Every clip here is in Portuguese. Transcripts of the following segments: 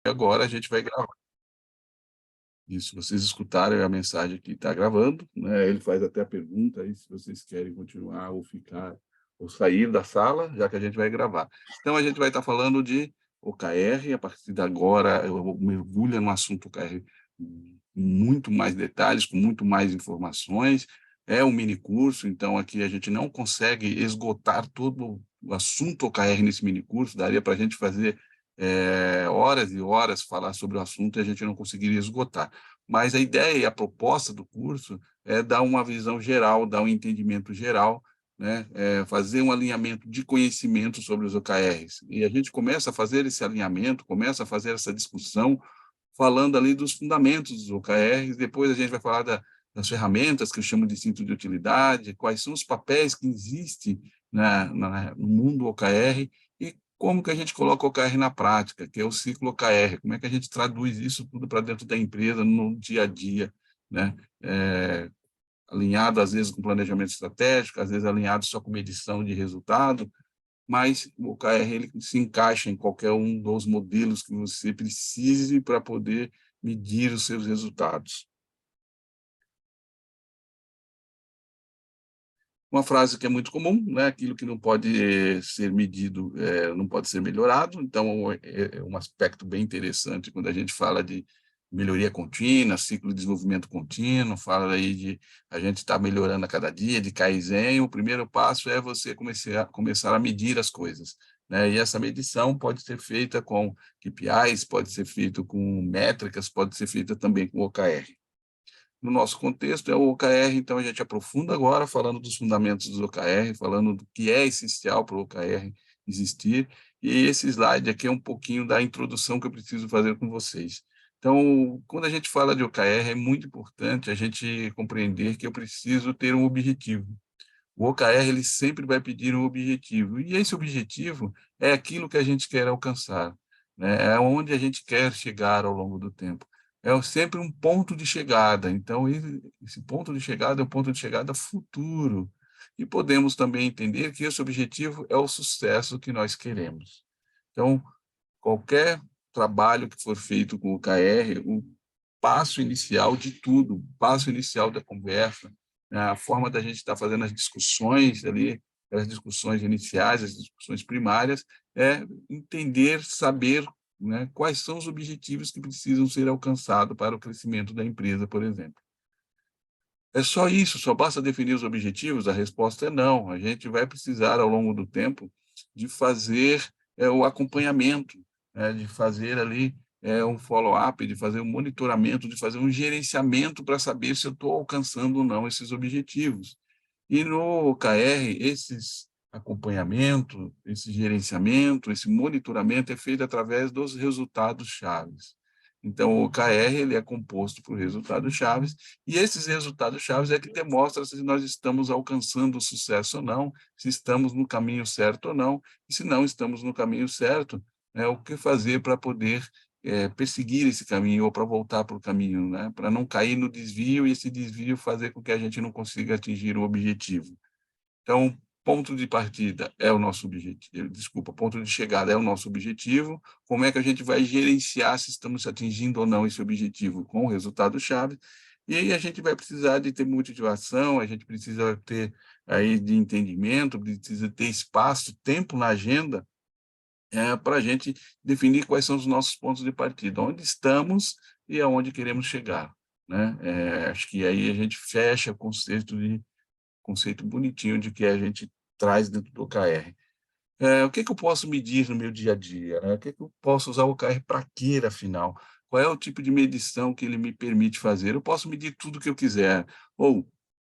Agora a gente vai gravar. Isso, vocês escutaram a mensagem que está gravando, né, ele faz até a pergunta aí se vocês querem continuar ou ficar ou sair da sala, já que a gente vai gravar. Então a gente vai estar falando de OKR, a partir de agora eu mergulho no assunto OKR com muito mais detalhes, com muito mais informações. É um mini curso, então aqui a gente não consegue esgotar todo o assunto OKR nesse mini curso, daria para a gente fazer horas e horas falar sobre o assunto e a gente não conseguiria esgotar. Mas a ideia e a proposta do curso é dar uma visão geral, dar um entendimento geral, né, fazer um alinhamento de conhecimento sobre os OKRs. E a gente começa a fazer esse alinhamento, começa a fazer essa discussão, falando ali dos fundamentos dos OKRs, depois a gente vai falar das ferramentas que eu chamo de cinto de utilidade, quais são os papéis que existem no mundo OKR e como que a gente coloca o OKR na prática, que é o ciclo OKR, como é que a gente traduz isso tudo para dentro da empresa, no dia a dia, né? Alinhado, às vezes, com planejamento estratégico, às vezes alinhado só com medição de resultado, mas o OKR ele se encaixa em qualquer um dos modelos que você precise para poder medir os seus resultados. Uma frase que é muito comum, né, aquilo que não pode ser medido, não pode ser melhorado, então é um aspecto bem interessante quando a gente fala de melhoria contínua, ciclo de desenvolvimento contínuo, fala aí de a gente estar melhorando a cada dia, de Kaizen, o primeiro passo é você começar a medir as coisas, né, e essa medição pode ser feita com KPIs, pode ser feito com métricas, pode ser feita também com OKR. No nosso contexto, é o OKR, então a gente aprofunda agora falando dos fundamentos do OKR, falando do que é essencial para o OKR existir, e esse slide aqui é um pouquinho da introdução que eu preciso fazer com vocês. Então, quando a gente fala de OKR, é muito importante a gente compreender que eu preciso ter um objetivo. O OKR ele sempre vai pedir um objetivo, e esse objetivo é aquilo que a gente quer alcançar, né? É onde a gente quer chegar ao longo do tempo. Sempre um ponto de chegada, então esse ponto de chegada é um ponto de chegada futuro, e podemos também entender que esse objetivo é o sucesso que nós queremos. Então, qualquer trabalho que for feito com o OKR, o passo inicial de tudo, o passo inicial da conversa, né, a forma da gente estar fazendo as discussões ali, as discussões iniciais, as discussões primárias, é entender, saber, né, quais são os objetivos que precisam ser alcançados para o crescimento da empresa, por exemplo. É só isso, só basta definir os objetivos? A resposta é não. A gente vai precisar, ao longo do tempo, de fazer o acompanhamento, né, de fazer ali um follow-up, de fazer um monitoramento, de fazer um gerenciamento para saber se eu estou alcançando ou não esses objetivos. E no OKR, esses acompanhamento, esse gerenciamento, esse monitoramento é feito através dos resultados chaves. Então, o OKR ele é composto por resultados chaves, e esses resultados chaves é que demonstram se nós estamos alcançando o sucesso ou não, se estamos no caminho certo ou não, e se não estamos no caminho certo, né, o que fazer para poder perseguir esse caminho ou para voltar para o caminho, né, para não cair no desvio e esse desvio fazer com que a gente não consiga atingir o objetivo. Então, ponto de partida é o nosso objetivo, desculpa, ponto de chegada é o nosso objetivo, como é que a gente vai gerenciar se estamos atingindo ou não esse objetivo com o resultado-chave, e aí a gente vai precisar de ter motivação, a gente precisa ter aí de entendimento, precisa ter espaço, tempo na agenda, para a gente definir quais são os nossos pontos de partida, onde estamos e aonde queremos chegar, né. Acho que aí a gente fecha o conceito bonitinho de que a gente traz dentro do OKR. O que que eu posso medir no meu dia a dia, né? O que que eu posso usar o OKR para quê, afinal? Qual é o tipo de medição que ele me permite fazer? Eu posso medir tudo o que eu quiser, ou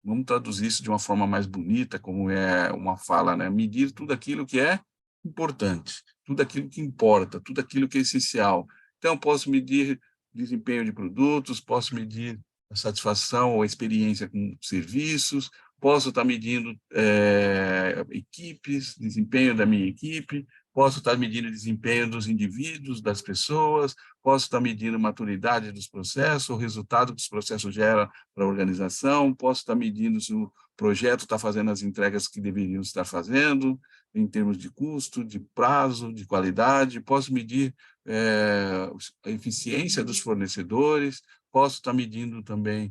vamos traduzir isso de uma forma mais bonita, como é uma fala, né? Medir tudo aquilo que é importante, tudo aquilo que importa, tudo aquilo que é essencial. Então, eu posso medir desempenho de produtos, posso medir a satisfação ou a experiência com serviços, posso estar medindo equipes, desempenho da minha equipe, posso estar medindo o desempenho dos indivíduos, das pessoas, posso estar medindo a maturidade dos processos, o resultado que os processos geram para a organização, posso estar medindo se o projeto está fazendo as entregas que deveriam estar fazendo, em termos de custo, de prazo, de qualidade, posso medir a eficiência dos fornecedores, posso estar medindo também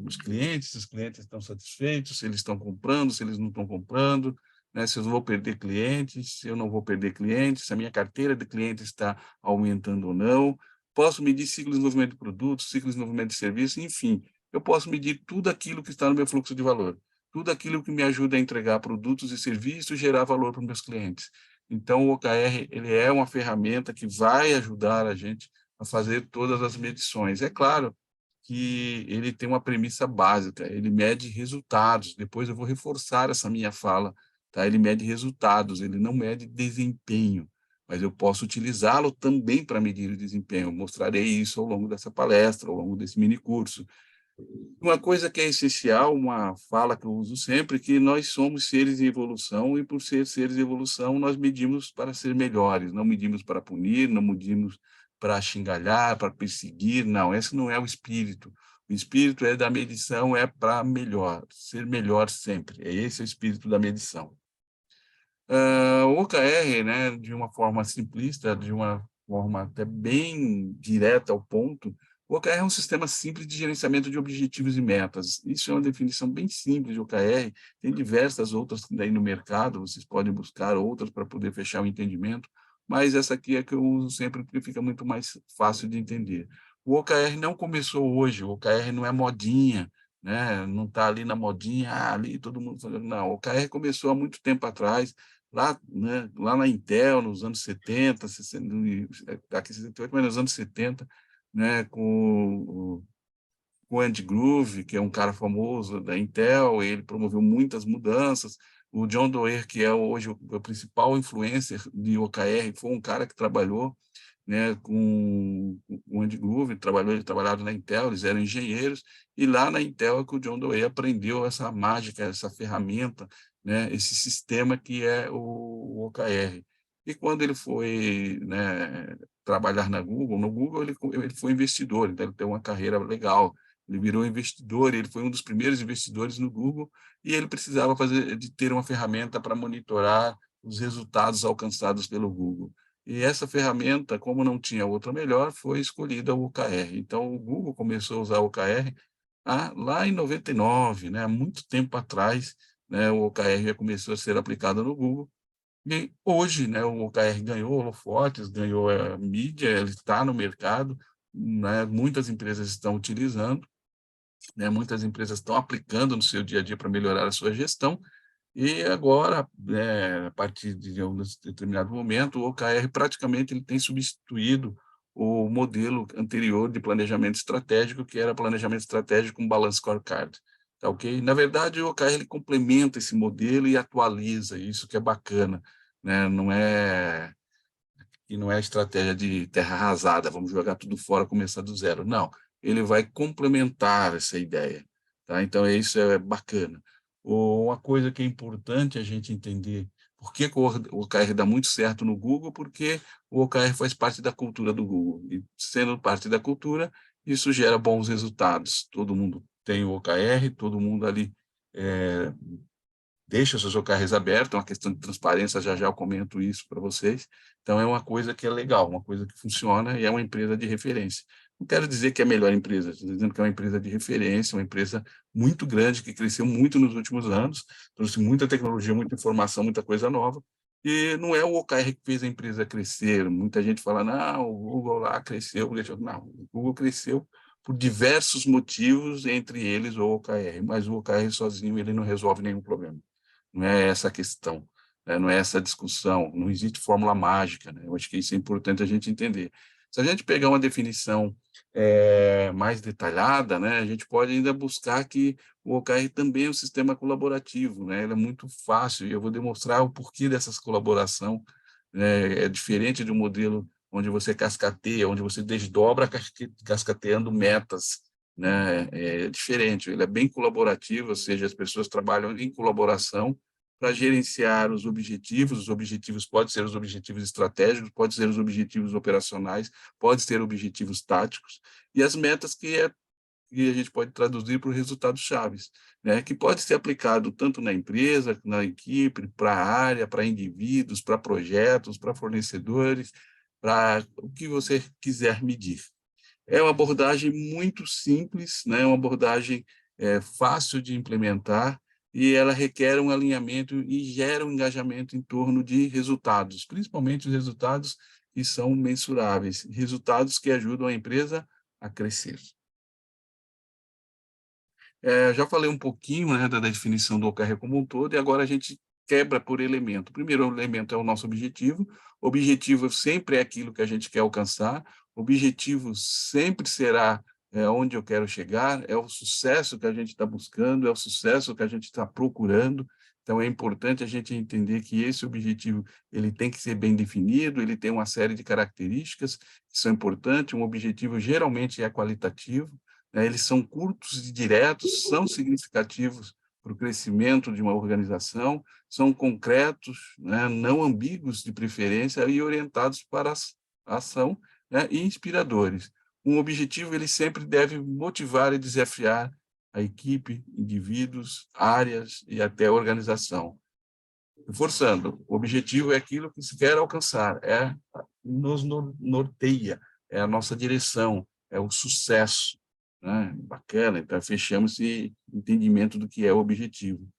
os clientes, se os clientes estão satisfeitos, se eles estão comprando, se eles não estão comprando, né, se eu vou perder clientes, se eu não vou perder clientes, se a minha carteira de clientes está aumentando ou não. Posso medir ciclo de desenvolvimento de produtos, ciclo de desenvolvimento de serviços, enfim, eu posso medir tudo aquilo que está no meu fluxo de valor, tudo aquilo que me ajuda a entregar produtos e serviços e gerar valor para os meus clientes. Então, o OKR ele é uma ferramenta que vai ajudar a gente a fazer todas as medições. É claro que ele tem uma premissa básica, ele mede resultados. Depois eu vou reforçar essa minha fala, tá? Ele mede resultados, ele não mede desempenho, mas eu posso utilizá-lo também para medir o desempenho. Eu mostrarei isso ao longo dessa palestra, ao longo desse mini curso. Uma coisa que é essencial, uma fala que eu uso sempre, que nós somos seres em evolução e, por ser seres em evolução, nós medimos para ser melhores, não medimos para punir, não medimos para xingalhar, para perseguir, não, esse não é o espírito. O espírito é da medição, é para melhor, ser melhor sempre. É esse o espírito da medição. O OKR, né, de uma forma simplista, de uma forma até bem direta ao ponto, o OKR é um sistema simples de gerenciamento de objetivos e metas. Isso é uma definição bem simples de OKR. Tem diversas outras daí no mercado, vocês podem buscar outras para poder fechar o entendimento, mas essa aqui é que eu uso sempre porque fica muito mais fácil de entender. O OKR não começou hoje, o OKR não é modinha, né? Não está ali na modinha, ali todo mundo fazendo. Não, o OKR começou há muito tempo atrás, lá, né, lá na Intel, nos anos 70, 60, aqui 68, mas nos anos 70, né, com o Andy Grove, que é um cara famoso da Intel, ele promoveu muitas mudanças. O John Doerr, que é hoje o principal influencer de OKR, foi um cara que trabalhou, né, com o Andy Grove, ele trabalhava na Intel, eles eram engenheiros, e lá na Intel é que o John Doerr aprendeu essa mágica, essa ferramenta, né, esse sistema que é o OKR. E quando ele foi, né, trabalhar na Google, no Google ele foi investidor, então ele tem uma carreira legal, ele virou investidor, ele foi um dos primeiros investidores no Google, e ele precisava de ter uma ferramenta para monitorar os resultados alcançados pelo Google. E essa ferramenta, como não tinha outra melhor, foi escolhida o OKR. Então, o Google começou a usar o OKR lá em 99, né? Há muito tempo atrás, né? O OKR já começou a ser aplicado no Google. E hoje, né, o OKR ganhou holofotes, ganhou mídia, ele está no mercado, né? Muitas empresas estão utilizando, né? Muitas empresas estão aplicando no seu dia a dia para melhorar a sua gestão, e agora, né, a partir de um determinado momento, o OKR praticamente ele tem substituído o modelo anterior de planejamento estratégico, que era planejamento estratégico com Balance Scorecard. Tá, ok? Na verdade, o OKR ele complementa esse modelo e atualiza, isso que é bacana, né? Não é estratégia de terra arrasada, vamos jogar tudo fora, começar do zero. Não, ele vai complementar essa ideia. Tá? Então, isso é bacana. Uma coisa que é importante a gente entender, por que o OKR dá muito certo no Google? Porque o OKR faz parte da cultura do Google. E, sendo parte da cultura, isso gera bons resultados. Todo mundo tem o OKR, todo mundo ali deixa seus OKRs abertos, é uma questão de transparência, já já eu comento isso para vocês. Então, é uma coisa que é legal, uma coisa que funciona e é uma empresa de referência. Não quero dizer que é a melhor empresa, estou dizendo que é uma empresa de referência, uma empresa muito grande, que cresceu muito nos últimos anos, trouxe muita tecnologia, muita informação, muita coisa nova, e não é o OKR que fez a empresa crescer. Muita gente fala, não, o Google lá cresceu, não, o Google cresceu por diversos motivos, entre eles o OKR, mas o OKR sozinho ele não resolve nenhum problema. Não é essa a questão, né? Não é essa a discussão, não existe fórmula mágica, né? Eu acho que isso é importante a gente entender. Se a gente pegar uma definição mais detalhada, né, a gente pode ainda buscar que o OKR também é um sistema colaborativo, né? Ele é muito fácil, e eu vou demonstrar o porquê dessa colaboração, né? É diferente de um modelo onde você cascateia, onde você desdobra cascateando metas, né? É diferente, ele é bem colaborativo, ou seja, as pessoas trabalham em colaboração para gerenciar os objetivos podem ser os objetivos estratégicos, podem ser os objetivos operacionais, podem ser objetivos táticos, e as metas que a gente pode traduzir para os resultados chaves, né, que pode ser aplicado tanto na empresa, na equipe, para a área, para indivíduos, para projetos, para fornecedores, para o que você quiser medir. É uma abordagem muito simples, né, uma abordagem fácil de implementar, e ela requer um alinhamento e gera um engajamento em torno de resultados, principalmente os resultados que são mensuráveis, resultados que ajudam a empresa a crescer. Já falei um pouquinho, né, da definição do OKR como um todo, e agora a gente quebra por elemento. O primeiro elemento é o nosso objetivo. O objetivo sempre é aquilo que a gente quer alcançar. O objetivo sempre será onde eu quero chegar, é o sucesso que a gente está buscando, é o sucesso que a gente está procurando. Então, é importante a gente entender que esse objetivo ele tem que ser bem definido, ele tem uma série de características que são importantes. Um objetivo geralmente é qualitativo, né, eles são curtos e diretos, são significativos para o crescimento de uma organização, são concretos, né, não ambíguos de preferência e orientados para a ação, né, e inspiradores. Um objetivo ele sempre deve motivar e desafiar a equipe, indivíduos, áreas e até a organização. Reforçando, o objetivo é aquilo que se quer alcançar, nos norteia, é a nossa direção, é o sucesso, né? Bacana, então fechamos esse entendimento do que é o objetivo.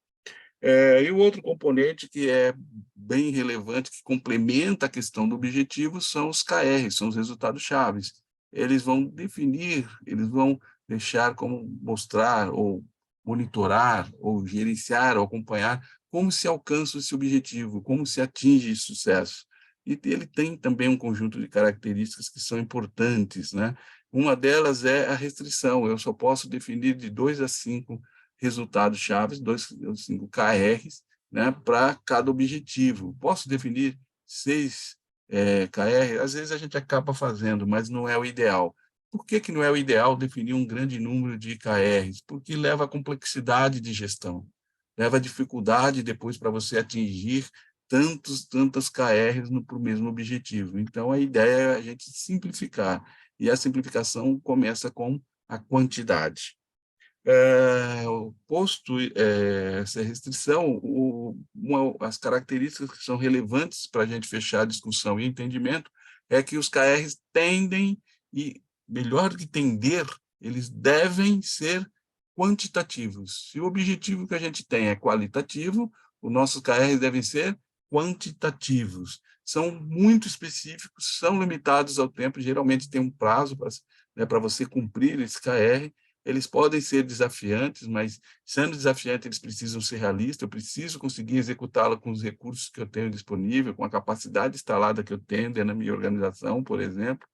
E o outro componente que é bem relevante, que complementa a questão do objetivo, são os KRs, são os resultados chaves. Eles vão definir, eles vão deixar como mostrar, ou monitorar, ou gerenciar, ou acompanhar como se alcança esse objetivo, como se atinge esse sucesso. E ele tem também um conjunto de características que são importantes, né? Uma delas é a restrição, eu só posso definir de 2 a 5 resultados chaves, 5 KRs, né, para cada objetivo. Posso definir 6 KR? Às vezes a gente acaba fazendo, mas não é o ideal. Por que não é o ideal definir um grande número de KRs? Porque leva a complexidade de gestão, leva a dificuldade depois para você atingir tantas KRs para o mesmo objetivo. Então, a ideia é a gente simplificar, e a simplificação começa com a quantidade. Posto essa restrição, as características que são relevantes para a gente fechar a discussão e entendimento é que os KRs tendem, e melhor do que tender, eles devem ser quantitativos. Se o objetivo que a gente tem é qualitativo, os nossos KRs devem ser quantitativos. São muito específicos, são limitados ao tempo, geralmente tem um prazo para você cumprir esse KR. Eles podem ser desafiantes, mas, sendo desafiantes, eles precisam ser realistas, eu preciso conseguir executá-lo com os recursos que eu tenho disponível, com a capacidade instalada que eu tenho dentro da minha organização, por exemplo.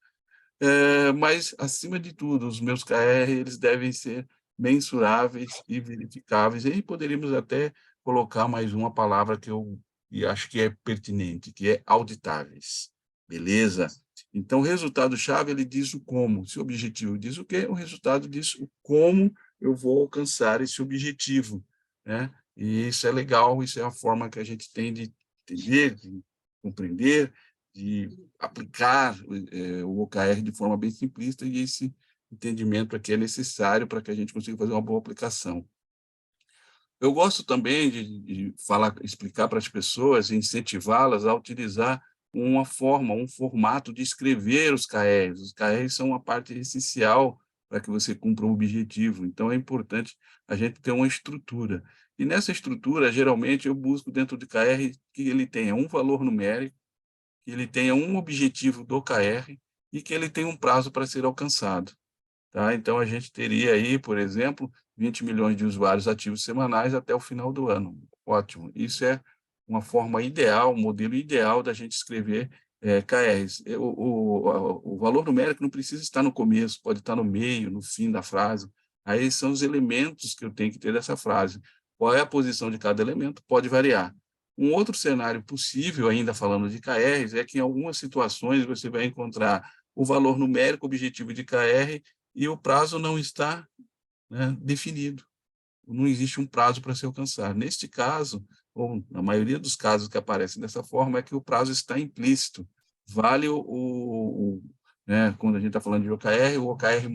Mas, acima de tudo, os meus KR eles devem ser mensuráveis e verificáveis, e aí poderíamos até colocar mais uma palavra que eu acho que é pertinente, que é auditáveis. Beleza? Então, o resultado-chave ele diz o como. Se o objetivo diz o quê, o resultado diz o como eu vou alcançar esse objetivo, né? E isso é legal, isso é a forma que a gente tem de entender, de compreender, de aplicar o OKR de forma bem simplista, e esse entendimento aqui é necessário para que a gente consiga fazer uma boa aplicação. Eu gosto também de falar, explicar para as pessoas, incentivá-las a utilizar uma forma, um formato de escrever os KRs. Os KRs são uma parte essencial para que você cumpra um objetivo, então é importante a gente ter uma estrutura. E nessa estrutura, geralmente, eu busco dentro do KR que ele tenha um valor numérico, que ele tenha um objetivo do KR e que ele tenha um prazo para ser alcançado. Tá? Então, a gente teria aí, por exemplo, 20 milhões de usuários ativos semanais até o final do ano. Ótimo. Isso é uma forma ideal, um modelo ideal da gente escrever KRs. O valor numérico não precisa estar no começo, pode estar no meio, no fim da frase. Aí são os elementos que eu tenho que ter dessa frase. Qual é a posição de cada elemento? Pode variar. Um outro cenário possível, ainda falando de KRs, é que em algumas situações você vai encontrar o valor numérico objetivo de KR e o prazo não está, né, definido. Não existe um prazo para se alcançar. Neste caso, ou na maioria dos casos que aparecem dessa forma, é que o prazo está implícito. Vale né, quando a gente está falando de OKR, o OKR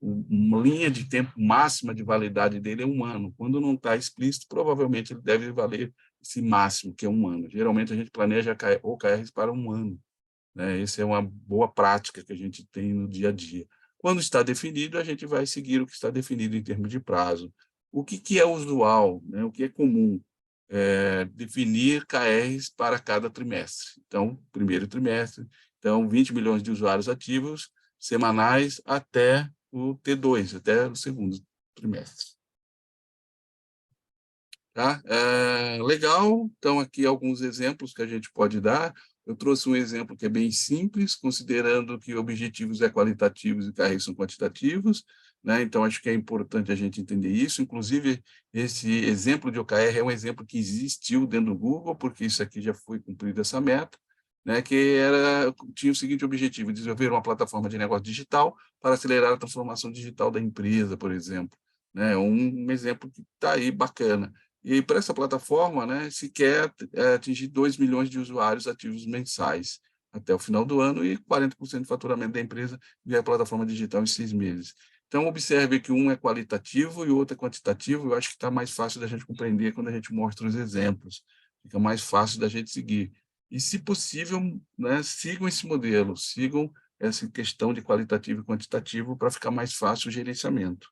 uma linha de tempo máxima de validade dele é 1 ano. Quando não está explícito, provavelmente ele deve valer esse máximo, que é 1 ano. Geralmente, a gente planeja OKRs para 1 ano, né? Essa é uma boa prática que a gente tem no dia a dia. Quando está definido, a gente vai seguir o que está definido em termos de prazo. O que é usual, né? O que é comum? Definir KRs para cada trimestre. Então, primeiro trimestre, então 20 milhões de usuários ativos semanais até o T2, até o segundo trimestre. Tá? Legal, então aqui alguns exemplos que a gente pode dar. Eu trouxe um exemplo que é bem simples, considerando que objetivos qualitativos e KRs são quantitativos, né? Então acho que é importante a gente entender isso. Inclusive, esse exemplo de OKR é um exemplo que existiu dentro do Google, porque isso aqui já foi cumprida essa meta, né? Que tinha o seguinte objetivo: desenvolver uma plataforma de negócio digital para acelerar a transformação digital da empresa, por exemplo, né? Um exemplo que está aí bacana. E para essa plataforma, né, se quer atingir 2 milhões de usuários ativos mensais até o final do ano e 40% do faturamento da empresa via plataforma digital em 6 meses. Então, observe que um é qualitativo e o outro é quantitativo. Eu acho que está mais fácil da gente compreender quando a gente mostra os exemplos. Fica mais fácil da gente seguir. E, se possível, né, sigam esse modelo, sigam essa questão de qualitativo e quantitativo para ficar mais fácil o gerenciamento.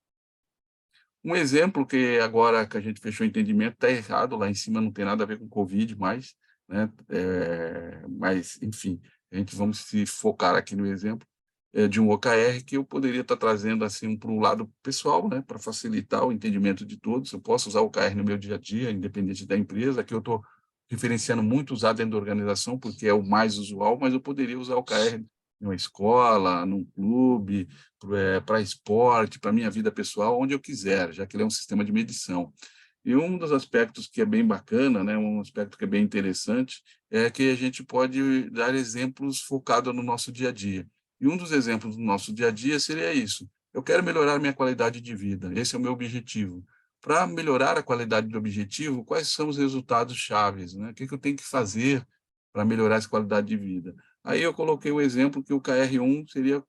Um exemplo que agora que a gente fechou o entendimento está errado, lá em cima não tem nada a ver com Covid mais, né? Mas, enfim, a gente vamos se focar aqui no exemplo de um OKR que eu poderia estar trazendo assim para o lado pessoal, né? Para facilitar o entendimento de todos. Eu posso usar o OKR no meu dia a dia, independente da empresa, que eu estou referenciando muito usar dentro da organização, porque é o mais usual, mas eu poderia usar o OKR em uma escola, num clube, para esporte, para a minha vida pessoal, onde eu quiser, já que ele é um sistema de medição. E um dos aspectos que é bem bacana, né, um aspecto que é bem interessante, é que a gente pode dar exemplos focados no nosso dia a dia. E um dos exemplos do nosso dia a dia seria isso: eu quero melhorar minha qualidade de vida, esse é o meu objetivo. Para melhorar a qualidade do objetivo, quais são os resultados chaves, né? O que eu tenho que fazer para melhorar essa qualidade de vida? Aí eu coloquei o exemplo que o KR1 seria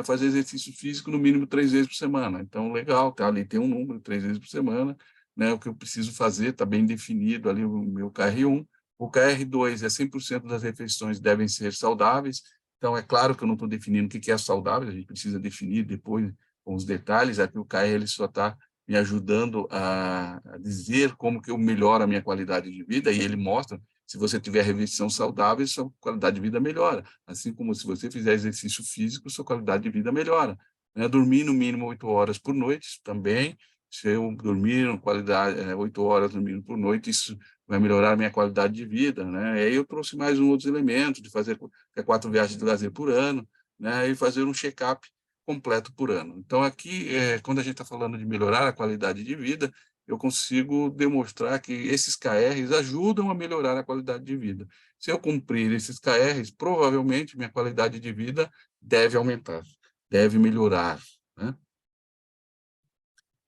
fazer exercício físico no mínimo 3 vezes por semana. Então, legal, tá ali tem um número, 3 vezes por semana, né? O que eu preciso fazer está bem definido ali o meu KR1. O KR2 é 100% das refeições devem ser saudáveis. Então, é claro que eu não estou definindo o que é saudável, a gente precisa definir depois com os detalhes. Aqui o KR ele só está me ajudando a dizer como que eu melhoro a minha qualidade de vida, e ele mostra, se você tiver refeição saudável, sua qualidade de vida melhora. Assim como se você fizer exercício físico, sua qualidade de vida melhora. Né? Dormir no mínimo 8 horas por noite também. Se eu dormir qualidade 8 horas no mínimo por noite, isso vai melhorar a minha qualidade de vida, né? E aí eu trouxe mais um outro elemento de fazer 4 viagens de lazer por ano, né? E fazer um check-up completo por ano. Então, aqui, quando a gente está falando de melhorar a qualidade de vida, eu consigo demonstrar que esses KRs ajudam a melhorar a qualidade de vida. Se eu cumprir esses KRs, provavelmente minha qualidade de vida deve aumentar, deve melhorar, né?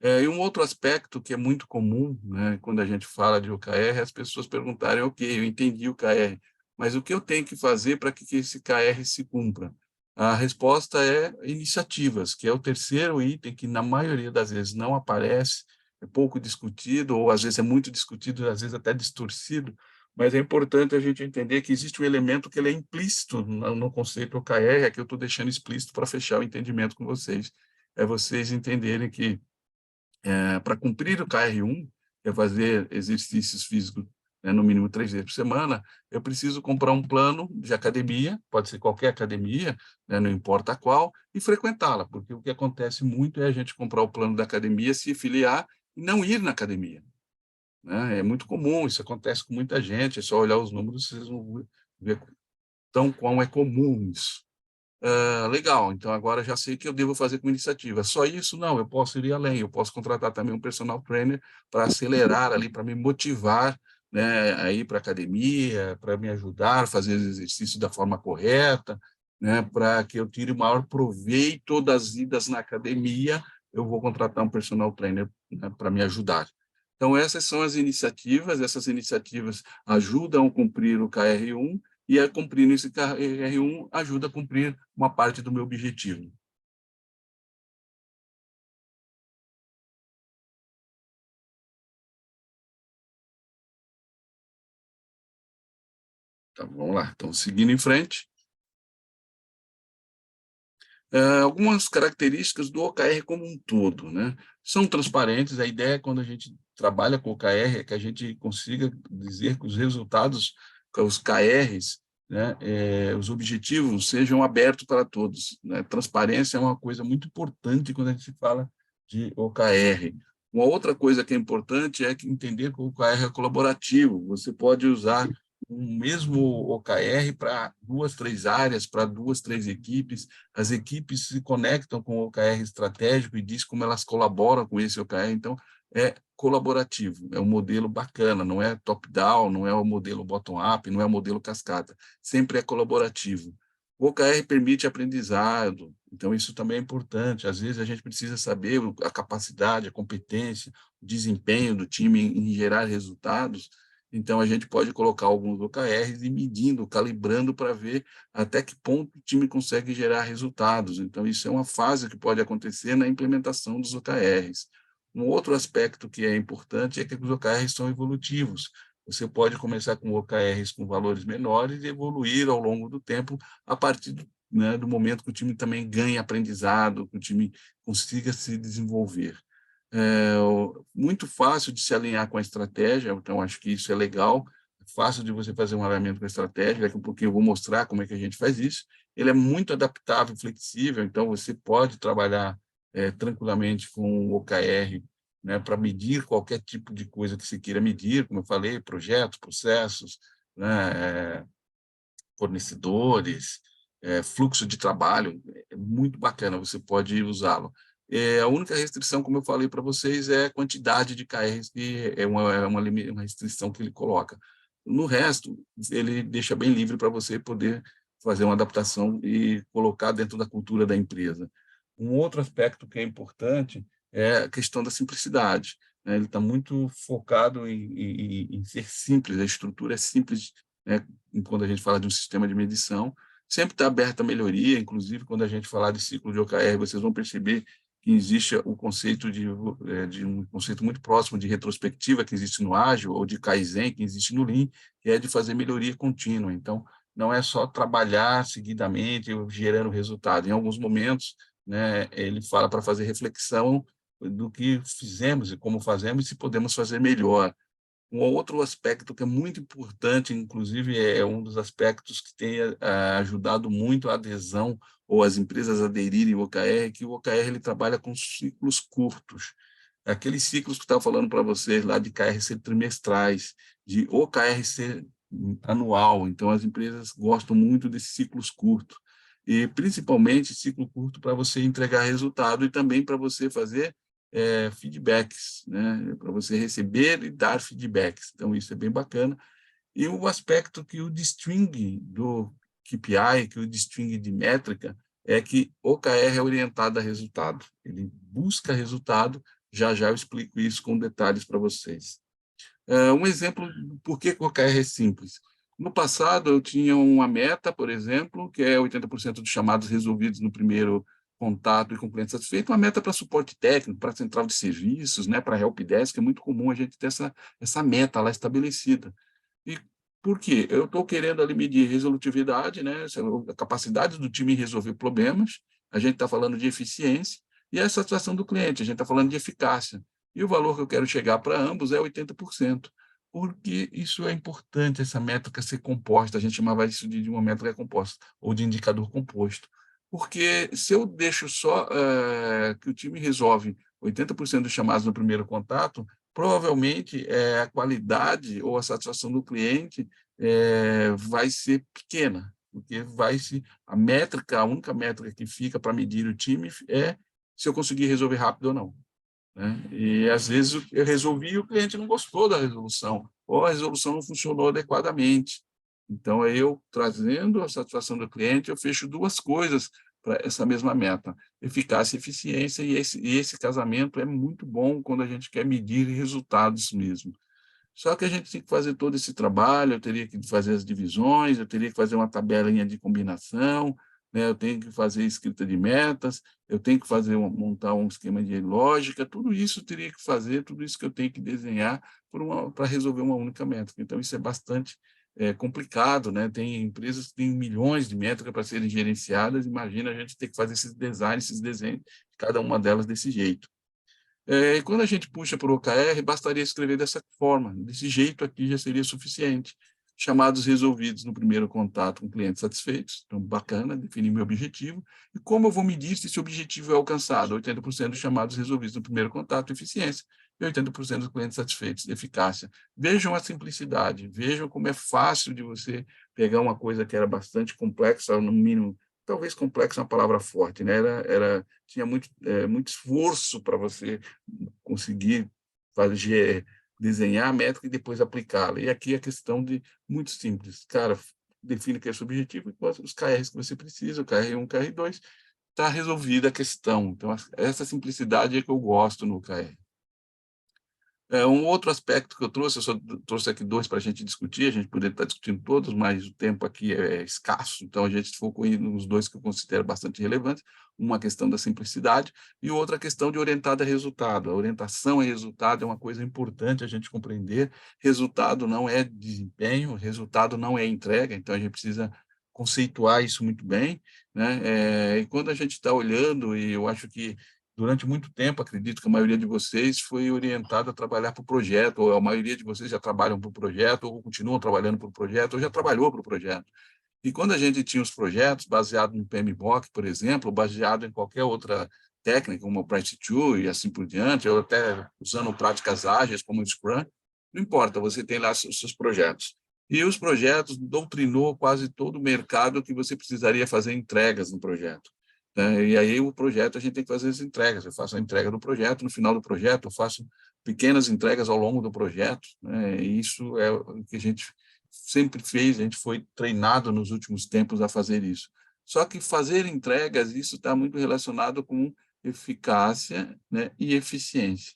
E um outro aspecto que é muito comum, né, quando a gente fala de OKR, as pessoas perguntarem: ok, eu entendi o KR, mas o que eu tenho que fazer para que esse KR se cumpra? A resposta é iniciativas, que é o terceiro item que, na maioria das vezes, não aparece, é pouco discutido, ou às vezes é muito discutido, às vezes até distorcido, mas é importante a gente entender que existe um elemento que ele é implícito no conceito OKR, é que eu estou deixando explícito para fechar o entendimento com vocês. É vocês entenderem que para cumprir o KR1, que é fazer exercícios físicos, né, no mínimo 3 vezes por semana, eu preciso comprar um plano de academia, pode ser qualquer academia, né, não importa qual, e frequentá-la, porque o que acontece muito é a gente comprar o plano da academia, se filiar e não ir na academia, né? É muito comum, isso acontece com muita gente, é só olhar os números, vocês vão ver tão quão é comum isso. Legal, então agora já sei que eu devo fazer com iniciativa. Só isso? Não, eu posso ir além, eu posso contratar também um personal trainer para acelerar ali, para me motivar, né, a ir para a academia, para me ajudar a fazer os exercícios da forma correta, né, para que eu tire o maior proveito das idas na academia, eu vou contratar um personal trainer, né, para me ajudar. Então, essas são as iniciativas, essas iniciativas ajudam a cumprir o KR1, e cumprindo esse KR1 ajuda a cumprir uma parte do meu objetivo. Tá, vamos lá. Então, seguindo em frente. Algumas características do OKR como um todo, né? São transparentes, a ideia quando a gente trabalha com o OKR é que a gente consiga dizer que os resultados, que os KRs, né, os objetivos sejam abertos para todos, né? Transparência é uma coisa muito importante quando a gente fala de OKR. Uma outra coisa que é importante é que entender que o OKR é colaborativo, você pode usar um mesmo OKR para duas, três áreas, para duas, três equipes. As equipes se conectam com o OKR estratégico e diz como elas colaboram com esse OKR. Então, é colaborativo, é um modelo bacana, não é top-down, não é o modelo bottom-up, não é o modelo cascata, sempre é colaborativo. O OKR permite aprendizado, então isso também é importante. Às vezes a gente precisa saber a capacidade, a competência, o desempenho do time em gerar resultados. Então, a gente pode colocar alguns OKRs e medindo, calibrando para ver até que ponto o time consegue gerar resultados. Então, isso é uma fase que pode acontecer na implementação dos OKRs. Um outro aspecto que é importante é que os OKRs são evolutivos. Você pode começar com OKRs com valores menores e evoluir ao longo do tempo a partir do momento que o time também ganhe aprendizado, que o time consiga se desenvolver. É muito fácil de se alinhar com a estratégia, então acho que isso é legal, é fácil de você fazer um alinhamento com a estratégia, daqui a pouquinho eu vou mostrar como é que a gente faz isso. Ele é muito adaptável, flexível, então você pode trabalhar tranquilamente com o OKR, né, para medir qualquer tipo de coisa que você queira medir, como eu falei, projetos, processos, né, fornecedores, fluxo de trabalho, é muito bacana, você pode usá-lo. A única restrição, como eu falei para vocês, é a quantidade de KRs, que uma restrição que ele coloca. No resto, ele deixa bem livre para você poder fazer uma adaptação e colocar dentro da cultura da empresa. Um outro aspecto que é importante é a questão da simplicidade, né? Ele está muito focado em ser simples, a estrutura é simples, né? Quando a gente fala de um sistema de medição, sempre está aberta a melhoria, inclusive quando a gente falar de ciclo de OKR, vocês vão perceber que existe o conceito de um conceito muito próximo de retrospectiva que existe no Ágil, ou de Kaizen, que existe no Lean, que é de fazer melhoria contínua. Então, não é só trabalhar seguidamente, gerando resultado. Em alguns momentos, né, ele fala para fazer reflexão do que fizemos e como fazemos e se podemos fazer melhor. Um outro aspecto que é muito importante, inclusive é um dos aspectos que tem ajudado muito a adesão ou as empresas aderirem ao OKR, que o OKR ele trabalha com ciclos curtos. Aqueles ciclos que eu estava falando para vocês lá de KR ser trimestrais, de OKR ser anual. Então, as empresas gostam muito desses ciclos curtos. E, principalmente, ciclo curto para você entregar resultado e também para você fazer feedbacks, né? Para você receber e dar feedbacks. Então, isso é bem bacana. E o aspecto que o de string do KPI, que o de string de métrica, é que o OKR é orientado a resultado. Ele busca resultado. Já já eu explico isso com detalhes para vocês. Um exemplo do porquê que o OKR é simples. No passado, eu tinha uma meta, por exemplo, que é 80% dos chamados resolvidos no primeiro contato e com o cliente satisfeito, uma meta para suporte técnico, para central de serviços, né, para helpdesk, é muito comum a gente ter essa meta lá estabelecida. E por quê? Eu estou querendo ali medir resolutividade, né, a capacidade do time em resolver problemas, a gente está falando de eficiência, e a satisfação do cliente, a gente está falando de eficácia. E o valor que eu quero chegar para ambos é 80%, porque isso é importante, essa métrica ser composta, a gente chamava isso de uma métrica composta, ou de indicador composto. Porque se eu deixo só que o time resolve 80% dos chamados no primeiro contato, provavelmente a qualidade ou a satisfação do cliente vai ser pequena, porque a métrica, a única métrica que fica para medir o time é se eu conseguir resolver rápido ou não, né? E às vezes eu resolvi e o cliente não gostou da resolução, ou a resolução não funcionou adequadamente. Então, eu trazendo a satisfação do cliente, eu fecho duas coisas para essa mesma meta: eficácia e eficiência, e esse casamento é muito bom quando a gente quer medir resultados mesmo. Só que a gente tem que fazer todo esse trabalho, eu teria que fazer as divisões, eu teria que fazer uma tabelinha de combinação, né? Eu tenho que fazer escrita de metas, eu tenho que montar um esquema de lógica, tudo isso eu teria que fazer, tudo isso que eu tenho que desenhar para resolver uma única métrica. Então, isso é bastante complicado, né? Tem empresas que têm milhões de métricas para serem gerenciadas, imagina a gente ter que fazer esses designs, esses desenhos, cada uma delas desse jeito. E quando a gente puxa para o OKR, bastaria escrever dessa forma, desse jeito aqui já seria suficiente. Chamados resolvidos no primeiro contato com clientes satisfeitos, então bacana, definir meu objetivo, e como eu vou medir se esse objetivo é alcançado? 80% dos chamados resolvidos no primeiro contato, eficiência, e 80% dos clientes satisfeitos, eficácia. Vejam a simplicidade, vejam como é fácil de você pegar uma coisa que era bastante complexa, no mínimo, talvez complexa é uma palavra forte, né? Tinha muito esforço para você conseguir fazer, desenhar a métrica e depois aplicá-la. E aqui a questão de muito simples. Cara, define o que é seu objetivo e quais os KRs que você precisa, o KR1, o KR2, está resolvida a questão. Então, essa simplicidade é que eu gosto no KR. Um outro aspecto que eu só trouxe aqui 2 para a gente discutir, a gente poderia estar discutindo todos, mas o tempo aqui é escasso, então a gente focou nos 2 que eu considero bastante relevantes, uma questão da simplicidade e outra questão de orientada a resultado. A orientação a resultado é uma coisa importante a gente compreender, resultado não é desempenho, resultado não é entrega, então a gente precisa conceituar isso muito bem, né? E quando a gente está olhando, e eu acho que durante muito tempo, acredito que a maioria de vocês foi orientada a trabalhar por projeto, ou a maioria de vocês já trabalham por projeto, ou continuam trabalhando por projeto, ou já trabalhou por projeto. E quando a gente tinha os projetos baseados no PMBOK, por exemplo, baseado em qualquer outra técnica, como o Prince2 e assim por diante, ou até usando práticas ágeis como o Scrum, não importa, você tem lá os seus projetos. E os projetos doutrinou quase todo o mercado que você precisaria fazer entregas no projeto, né? E aí o projeto a gente tem que fazer as entregas. Eu faço a entrega do projeto, no final do projeto eu faço pequenas entregas ao longo do projeto, né? E isso é o que a gente sempre fez, a gente foi treinado nos últimos tempos a fazer isso. Só que fazer entregas, isso está muito relacionado com eficácia, né, e eficiência.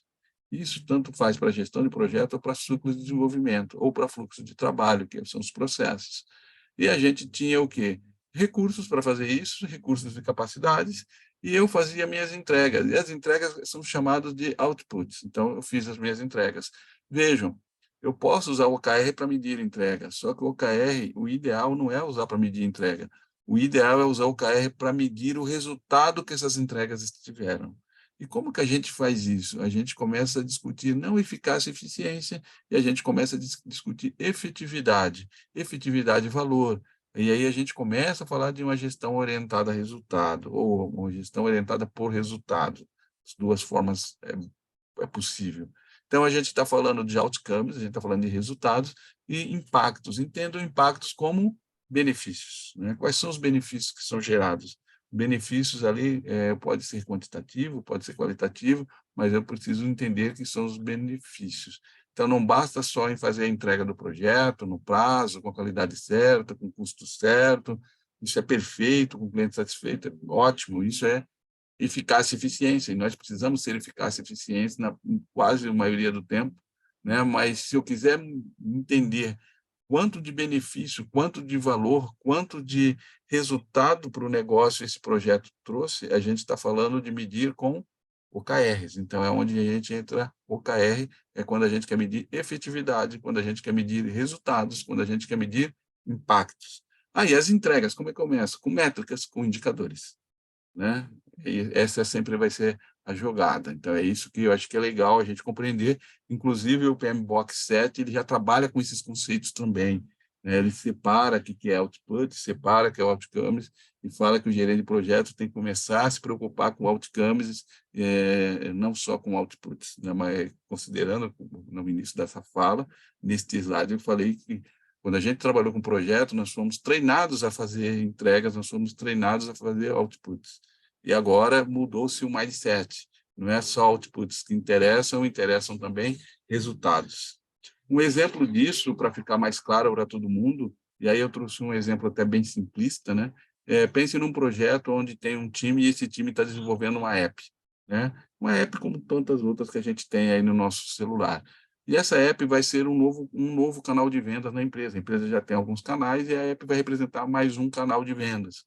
Isso tanto faz para a gestão de projeto ou para ciclos de desenvolvimento, ou para fluxo de trabalho, que são os processos. E a gente tinha o quê? Recursos para fazer isso, recursos e capacidades, e eu fazia minhas entregas. E as entregas são chamadas de outputs. Então, eu fiz as minhas entregas. Vejam, eu posso usar o OKR para medir entrega, só que o OKR, o ideal não é usar para medir entrega. O ideal é usar o OKR para medir o resultado que essas entregas tiveram. E como que a gente faz isso? A gente começa a discutir não eficácia e eficiência, e a gente começa a discutir efetividade, efetividade e valor. E aí a gente começa a falar de uma gestão orientada a resultado, ou uma gestão orientada por resultado. As 2 formas é possível. Então, a gente está falando de outcomes, a gente está falando de resultados e impactos. Entendo impactos como benefícios, né? Quais são os benefícios que são gerados? Benefícios ali pode ser quantitativo, pode ser qualitativo, mas eu preciso entender que são os benefícios. Então, não basta só em fazer a entrega do projeto, no prazo, com a qualidade certa, com o custo certo, isso é perfeito, com o cliente satisfeito, é ótimo, isso é eficácia e eficiência, e nós precisamos ser eficácia e eficiência na em quase a maioria do tempo, né? Mas se eu quiser entender quanto de benefício, quanto de valor, quanto de resultado para o negócio esse projeto trouxe, a gente está falando de medir com OKRs. Então, é onde a gente entra. OKR é quando a gente quer medir efetividade, quando a gente quer medir resultados, quando a gente quer medir impactos. Aí, as entregas, como é que começa? Com métricas, com indicadores, né? E essa sempre vai ser a jogada. Então, é isso que eu acho que é legal a gente compreender. Inclusive, o PMBOK 7 ele já trabalha com esses conceitos também, né? Ele separa o que é output, separa o que é outcomes, e fala que o gerente de projeto tem que começar a se preocupar com outcomes, não só com outputs, né? Mas considerando, no início dessa fala, neste slide, eu falei que quando a gente trabalhou com projeto, nós fomos treinados a fazer entregas, nós fomos treinados a fazer outputs. E agora mudou-se o mindset. Não é só outputs que interessam também resultados. Um exemplo disso, para ficar mais claro para todo mundo, e aí eu trouxe um exemplo até bem simplista, né? Pense num projeto onde tem um time e esse time está desenvolvendo uma app, né? Uma app como tantas outras que a gente tem aí no nosso celular. E essa app vai ser um novo canal de vendas na empresa. A empresa já tem alguns canais e a app vai representar mais um canal de vendas.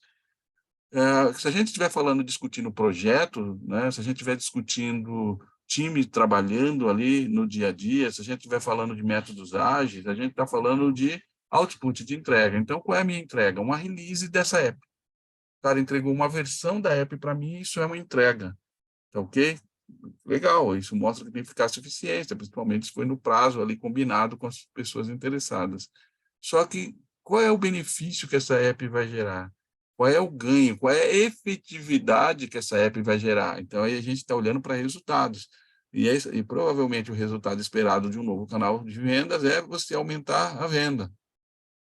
Se a gente estiver falando, discutindo projeto, né, se a gente estiver discutindo time trabalhando ali no dia a dia, se a gente estiver falando de métodos ágeis, a gente está falando de Output de entrega. Então, qual é a minha entrega? Uma release dessa app. O cara entregou uma versão da app para mim, isso é uma entrega. Tá ok? Legal, isso mostra que tem eficácia e eficiência, principalmente se foi no prazo ali combinado com as pessoas interessadas. Só que qual é o benefício que essa app vai gerar? Qual é o ganho? Qual é a efetividade que essa app vai gerar? Então, aí a gente está olhando para resultados. E provavelmente o resultado esperado de um novo canal de vendas é você aumentar a venda.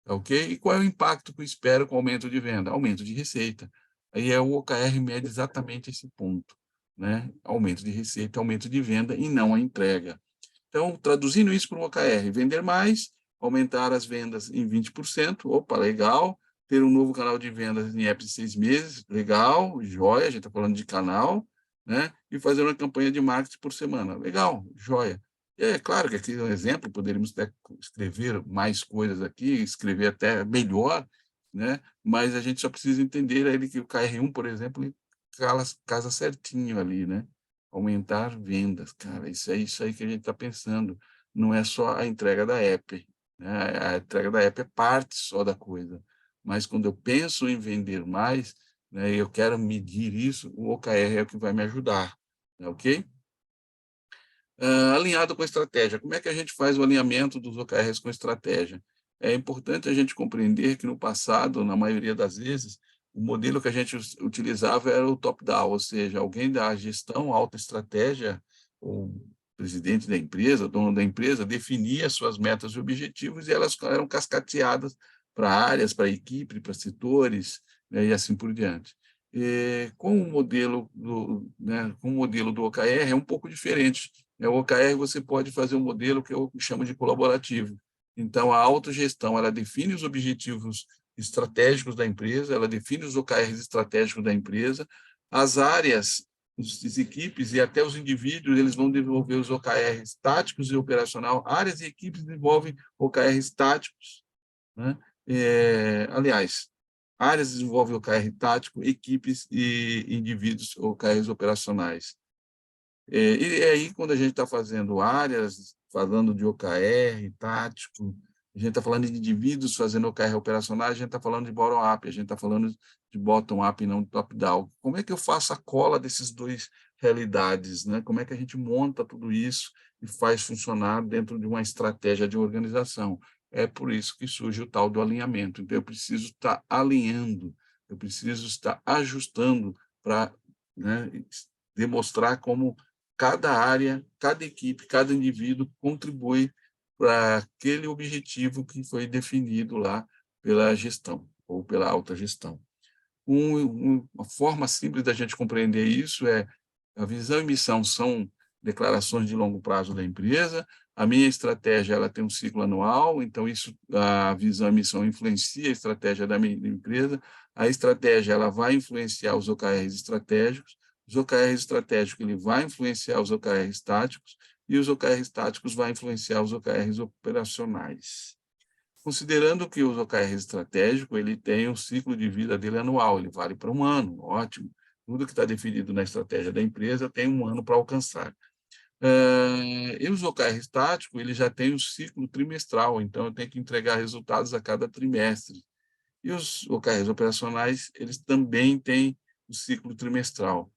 Tá ok? E qual é o impacto que eu espero com o aumento de venda? Aumento de receita. Aí o OKR mede exatamente esse ponto, né? Aumento de receita, aumento de venda e não a entrega. Então, traduzindo isso para o OKR, vender mais, aumentar as vendas em 20%, opa, legal. Ter um novo canal de vendas em apps de 6 meses, legal, joia, a gente está falando de canal, né? E fazer uma campanha de marketing por semana, legal, joia. E é claro que aqui é um exemplo, poderíamos até escrever mais coisas aqui, escrever até melhor, né? Mas a gente só precisa entender aí que o KR1, por exemplo, ele casa certinho ali, né? Aumentar vendas, cara, isso é isso aí que a gente está pensando, não é só a entrega da app, né? A entrega da app é parte só da coisa, mas quando eu penso em vender mais, né, e eu quero medir isso, o OKR é o que vai me ajudar, né, ok? Alinhado com a estratégia. Como é que a gente faz o alinhamento dos OKRs com a estratégia? É importante a gente compreender que no passado, na maioria das vezes, o modelo que a gente utilizava era o top-down, ou seja, alguém da gestão, alta estratégia, o presidente da empresa, o dono da empresa, definia suas metas e objetivos e elas eram cascateadas para áreas, para equipe, para setores, né, e assim por diante. Com o modelo do OKR é um pouco diferente. O OKR você pode fazer um modelo que eu chamo de colaborativo. Então, a autogestão, ela define os objetivos estratégicos da empresa, ela define os OKRs estratégicos da empresa, as áreas, as equipes e até os indivíduos, eles vão desenvolver os OKRs táticos e operacional. Áreas e equipes desenvolvem OKRs táticos, né? Aliás, áreas desenvolvem OKR tático, equipes e indivíduos OKRs operacionais. E aí, quando a gente está fazendo áreas, falando de OKR, tático, a gente está falando de indivíduos fazendo OKR operacional, a gente está falando de bottom-up, a gente está falando de bottom-up e não de top-down. Como é que eu faço a cola desses dois realidades, né? Como é que a gente monta tudo isso e faz funcionar dentro de uma estratégia de organização? É por isso que surge o tal do alinhamento. Então, eu preciso estar alinhando, eu preciso estar ajustando para, né, demonstrar como cada área, cada equipe, cada indivíduo contribui para aquele objetivo que foi definido lá pela gestão ou pela alta gestão. Uma forma simples da gente compreender isso é a visão e missão são declarações de longo prazo da empresa, a minha estratégia ela tem um ciclo anual, então isso a visão e missão influencia a estratégia da minha empresa, a estratégia ela vai influenciar os OKRs estratégicos, os OKRs estratégicos ele vai influenciar os OKRs táticos e os OKRs táticos vai influenciar os OKRs operacionais. Considerando que o OKR estratégico ele tem um ciclo de vida dele anual, ele vale para um ano, ótimo. Tudo que está definido na estratégia da empresa tem um ano para alcançar. E os OKRs táticos, ele já tem um ciclo trimestral, então eu tenho que entregar resultados a cada trimestre. E os OKRs operacionais, eles também têm o ciclo trimestral.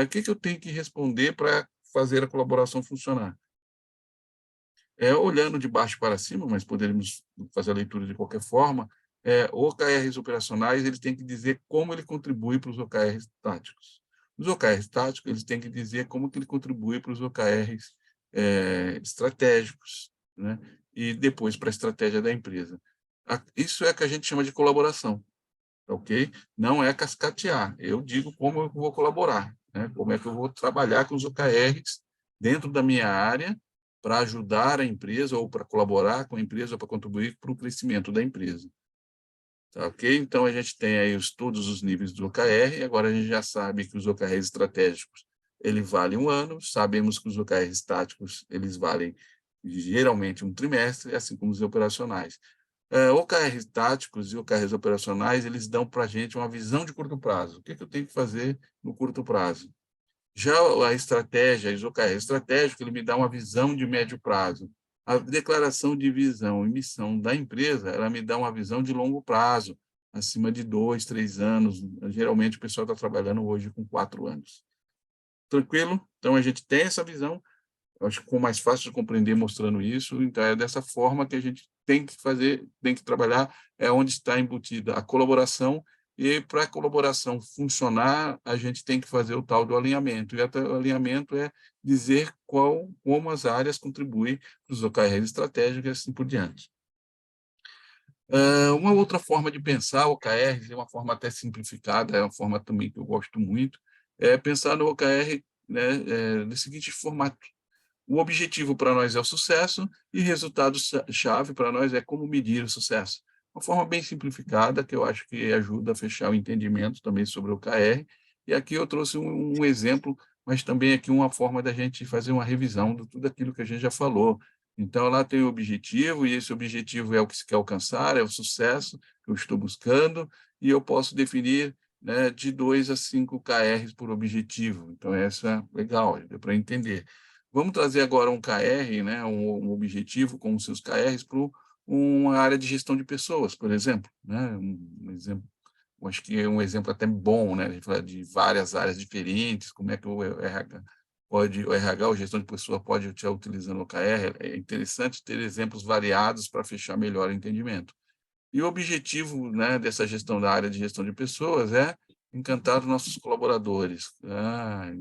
O que eu tenho que responder para fazer a colaboração funcionar? Olhando de baixo para cima, mas poderíamos fazer a leitura de qualquer forma, OKRs operacionais eles têm que dizer como ele contribui para os OKRs táticos. Os OKRs táticos eles têm que dizer como que ele contribui para os OKRs estratégicos, né? E depois para a estratégia da empresa. Isso é que a gente chama de colaboração, ok? Não é cascatear. Eu digo como eu vou colaborar, né? Como é que eu vou trabalhar com os OKRs dentro da minha área para ajudar a empresa ou para colaborar com a empresa ou para contribuir para o crescimento da empresa. Tá, ok? Então, a gente tem aí todos os níveis do OKR, e agora a gente já sabe que os OKRs estratégicos, ele vale um ano, sabemos que os OKRs táticos, eles valem geralmente um trimestre, assim como os operacionais. OKRs táticos e OKRs operacionais, eles dão para a gente uma visão de curto prazo. O que eu tenho que fazer no curto prazo? Já a estratégia, o OKR estratégico, ele me dá uma visão de médio prazo. A declaração de visão e missão da empresa, ela me dá uma visão de longo prazo, acima de 2, 3 anos. Geralmente, o pessoal está trabalhando hoje com 4 anos. Tranquilo? Então, a gente tem essa visão. Eu acho que ficou mais fácil de compreender mostrando isso. Então, é dessa forma que a gente tem que fazer, tem que trabalhar, é onde está embutida a colaboração, e para a colaboração funcionar, a gente tem que fazer o tal do alinhamento. E até o alinhamento é dizer como as áreas contribuem para os OKRs estratégicos e assim por diante. Uma outra forma de pensar OKRs, é uma forma até simplificada, é uma forma também que eu gosto muito, é pensar no OKR, né, do seguinte formato: o objetivo para nós é o sucesso e resultado-chave para nós é como medir o sucesso. Uma forma bem simplificada, que eu acho que ajuda a fechar o entendimento também sobre o OKR. E aqui eu trouxe um exemplo, mas também aqui uma forma da gente fazer uma revisão de tudo aquilo que a gente já falou. Então, lá tem o objetivo, e esse objetivo é o que se quer alcançar, é o sucesso que eu estou buscando, e eu posso definir, né, de 2 a 5 KRs por objetivo. Então, essa é legal, deu para entender. Vamos trazer agora um KR, né, um objetivo com os seus KRs para uma área de gestão de pessoas, por exemplo, né, um exemplo, eu acho que é um exemplo até bom, né, a gente fala de várias áreas diferentes, como é que o RH, o gestão de pessoa, pode estar utilizando o KR. É interessante ter exemplos variados para fechar melhor o entendimento. E o objetivo, né, dessa gestão da área de gestão de pessoas é encantar os nossos colaboradores.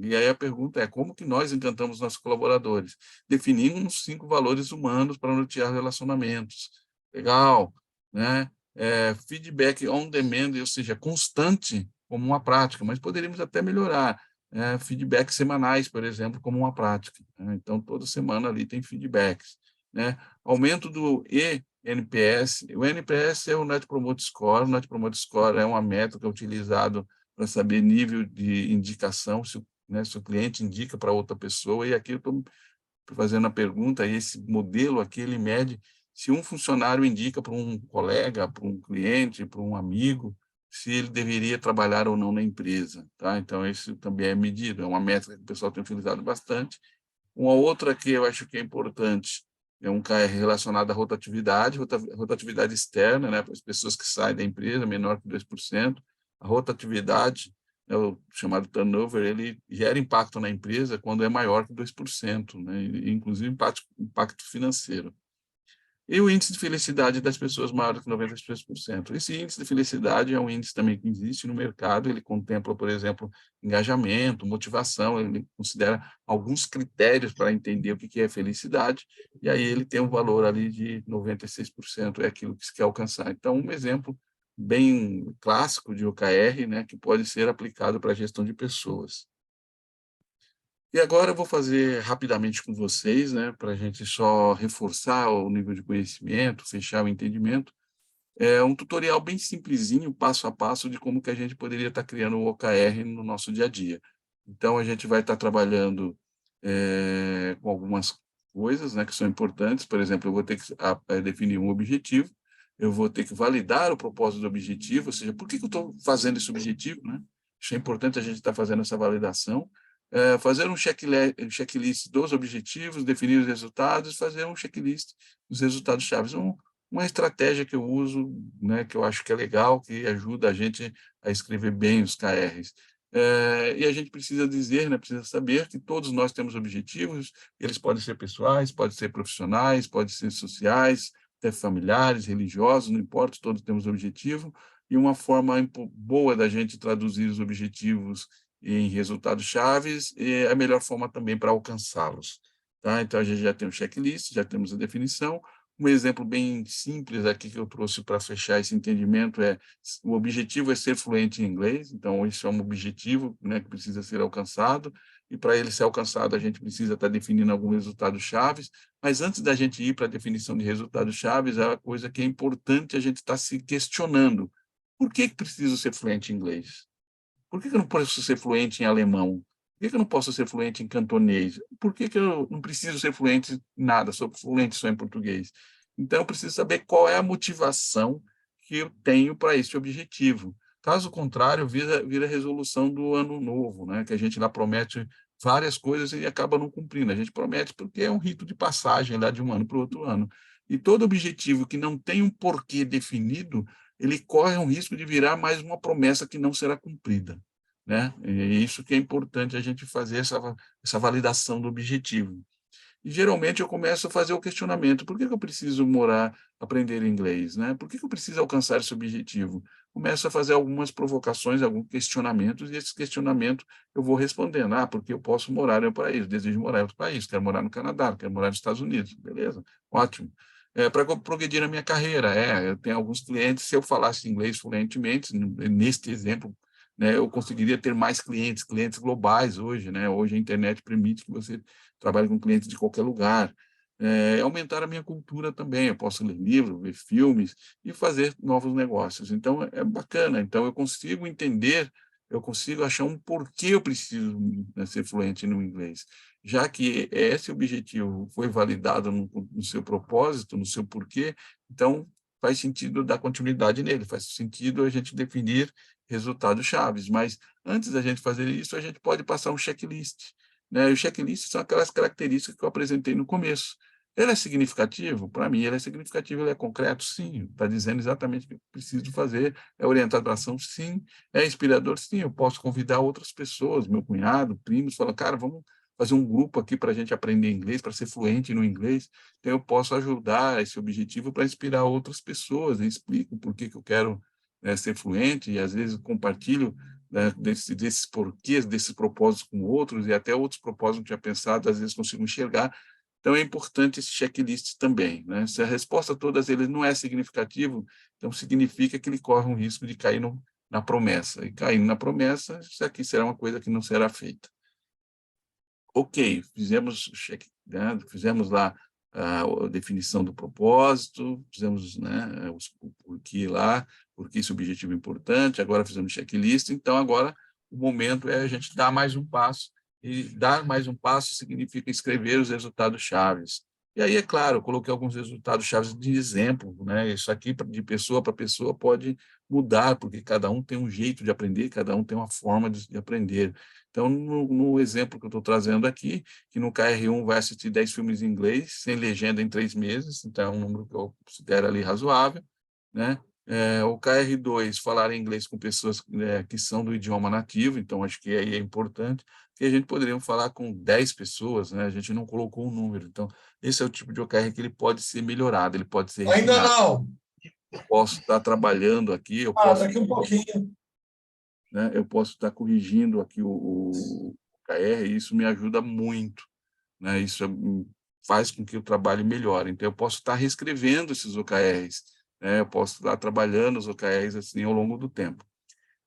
E aí a pergunta é: como que nós encantamos nossos colaboradores? Definimos 5 valores humanos para nortear relacionamentos. Legal, né? Feedback on demand, ou seja, constante como uma prática, mas poderíamos até melhorar. Feedbacks semanais, por exemplo, como uma prática, né? Então, toda semana ali tem feedbacks, né? Aumento do NPS. O NPS é o Net Promoter Score. O Net Promoter Score é uma métrica utilizada para saber nível de indicação, se o cliente indica para outra pessoa. E aqui eu estou fazendo a pergunta, esse modelo aqui, ele mede se um funcionário indica para um colega, para um cliente, para um amigo, se ele deveria trabalhar ou não na empresa. Tá? Então, isso também é medido, é uma métrica que o pessoal tem utilizado bastante. Uma outra que eu acho que é importante é um KR relacionado à rotatividade externa, né, para as pessoas que saem da empresa, menor que 2%. A rotatividade, né, o chamado turnover, ele gera impacto na empresa quando é maior que 2%, né, inclusive impacto financeiro. E o índice de felicidade das pessoas maior do que 93%. Esse índice de felicidade é um índice também que existe no mercado, ele contempla, por exemplo, engajamento, motivação, ele considera alguns critérios para entender o que é felicidade, e aí ele tem um valor ali de 96%, é aquilo que se quer alcançar. Então, um exemplo bem clássico de OKR, né, que pode ser aplicado para a gestão de pessoas. E agora eu vou fazer rapidamente com vocês, né, para a gente só reforçar o nível de conhecimento, fechar o entendimento, é um tutorial bem simplesinho, passo a passo, de como que a gente poderia estar criando o OKR no nosso dia a dia. Então, a gente vai estar trabalhando com algumas coisas, né, que são importantes. Por exemplo, eu vou ter que definir um objetivo, eu vou ter que validar o propósito do objetivo, ou seja, por que eu estou fazendo esse objetivo, né? Isso é importante, a gente estar fazendo essa validação. Fazer um checklist dos objetivos, definir os resultados, fazer um checklist dos resultados chaves. Uma estratégia que eu uso, né, que eu acho que é legal, que ajuda a gente a escrever bem os KRs. E a gente precisa dizer, né, precisa saber que todos nós temos objetivos, eles podem ser pessoais, podem ser profissionais, podem ser sociais, até familiares, religiosos, não importa, todos temos objetivo, e uma forma boa da gente traduzir os objetivos em resultados chaves é a melhor forma também para alcançá-los. Tá? Então, a gente já tem um checklist, já temos a definição. Um exemplo bem simples aqui que eu trouxe para fechar esse entendimento é: o objetivo é ser fluente em inglês, então isso é um objetivo, né, que precisa ser alcançado, e para ele ser alcançado a gente precisa estar definindo alguns resultados chaves, mas antes da gente ir para a definição de resultados chaves, é uma coisa que é importante a gente estar se questionando: por que preciso ser fluente em inglês? Por que eu não posso ser fluente em alemão? Por que eu não posso ser fluente em cantonês? Por que eu não preciso ser fluente em nada, sou fluente só em português? Então, eu preciso saber qual é a motivação que eu tenho para esse objetivo. Caso contrário, vira a resolução do ano novo, né? Que a gente lá promete várias coisas e acaba não cumprindo. A gente promete porque é um rito de passagem lá de um ano para o outro ano. E todo objetivo que não tem um porquê definido, ele corre um risco de virar mais uma promessa que não será cumprida, né? E é isso que é importante a gente fazer essa validação do objetivo. E geralmente eu começo a fazer o questionamento: por que que eu preciso aprender inglês, né? Por que que eu preciso alcançar esse objetivo? Começo a fazer algumas provocações, alguns questionamentos, e esses questionamentos eu vou respondendo. Ah, porque eu posso morar em um país, desejo morar em outro país, quero morar no Canadá, quero morar nos Estados Unidos. Beleza, ótimo. Para progredir na minha carreira, eu tenho alguns clientes, se eu falasse inglês fluentemente, neste exemplo, né, eu conseguiria ter mais clientes, clientes globais hoje, né? Hoje a internet permite que você trabalhe com clientes de qualquer lugar. Aumentar a minha cultura também, eu posso ler livros, ver filmes e fazer novos negócios. Então, é bacana. Então, eu consigo entender, eu consigo achar um porquê eu preciso, né, ser fluente no inglês. Já que esse objetivo foi validado no seu propósito, no seu porquê, então faz sentido dar continuidade nele, faz sentido a gente definir resultados chaves. Mas antes da gente fazer isso, a gente pode passar um checklist, né? E o checklist são aquelas características que eu apresentei no começo. Ele é significativo? Para mim, ele é significativo, ele é concreto? Sim. Está dizendo exatamente o que eu preciso fazer. É orientado para ação? Sim. É inspirador? Sim. Eu posso convidar outras pessoas, meu cunhado, primos, falar, cara, vamos fazer um grupo aqui para a gente aprender inglês, para ser fluente no inglês. Então, eu posso ajudar esse objetivo para inspirar outras pessoas. Eu explico por que eu quero, ser fluente e, às vezes, compartilho, né, desses porquês, desses propósitos com outros, e até outros propósitos que eu tinha pensado, às vezes consigo enxergar. Então, é importante esse checklist também, né? Se a resposta a todas eles não é significativo, então significa que ele corre um risco de cair na promessa. E caindo na promessa, isso aqui será uma coisa que não será feita. Ok, fizemos o check, né, fizemos lá a definição do propósito, fizemos, né, o porquê lá, porque esse objetivo é importante, agora fizemos checklist, então agora o momento é a gente dar mais um passo, e dar mais um passo significa escrever os resultados chaves. E aí, é claro, eu coloquei alguns resultados chaves de exemplo, né? Isso aqui de pessoa para pessoa pode mudar, porque cada um tem um jeito de aprender, cada um tem uma forma de aprender. Então, no exemplo que eu estou trazendo aqui, que no KR1 vai assistir 10 filmes em inglês, sem legenda em 3 meses, então é um número que eu considero ali razoável, né? O KR2, falar inglês com pessoas, que são do idioma nativo, então acho que aí é importante, que a gente poderia falar com 10 pessoas, né? A gente não colocou um número. Então, esse é o tipo de OKR que ele pode ser melhorado, ele pode ser Ainda refinado. não. Eu posso estar trabalhando aqui, eu Ah, posso, daqui um pouquinho. né, eu posso estar corrigindo aqui o OKR, e isso me ajuda muito, né? Isso faz com que o trabalho melhore. Então, eu posso estar reescrevendo esses OKRs, né? Eu posso estar trabalhando os OKRs assim ao longo do tempo.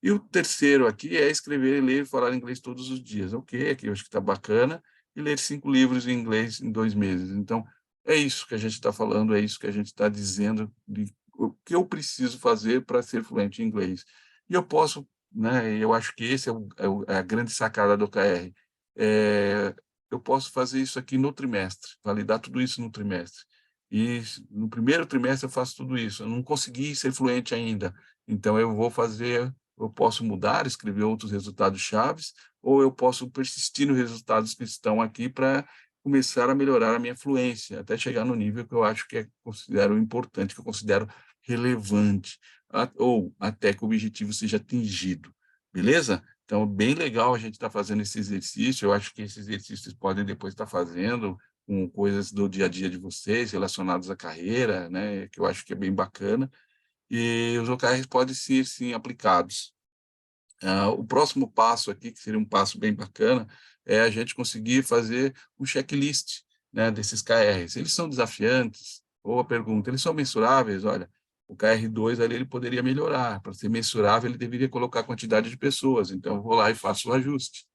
E o terceiro aqui é escrever, ler e falar inglês todos os dias. Ok, aqui eu acho que está bacana. E ler 5 livros em inglês em 2 meses. Então, é isso que a gente está falando, é isso que a gente está dizendo, de o que eu preciso fazer para ser fluente em inglês. E eu posso, né, eu acho que esse é a grande sacada do OKR. Eu posso fazer isso aqui no trimestre, validar tudo isso no trimestre. E no primeiro trimestre eu faço tudo isso. Eu não consegui ser fluente ainda, então eu posso mudar, escrever outros resultados chaves, ou eu posso persistir nos resultados que estão aqui para começar a melhorar a minha fluência, até chegar no nível que eu acho que considero importante, que eu considero relevante, ou até que o objetivo seja atingido. Beleza? Então, bem legal a gente estar fazendo esse exercício. Eu acho que esses exercícios podem depois estar fazendo com coisas do dia a dia de vocês, relacionadas à carreira, né? Que eu acho que é bem bacana. E os OKRs podem ser, sim, aplicados. O próximo passo aqui, que seria um passo bem bacana, é a gente conseguir fazer um checklist, né, desses KRs. Eles são desafiantes? Ou a pergunta, eles são mensuráveis? Olha, o KR2 ali ele poderia melhorar. Para ser mensurável, ele deveria colocar a quantidade de pessoas. Então, eu vou lá e faço o ajuste,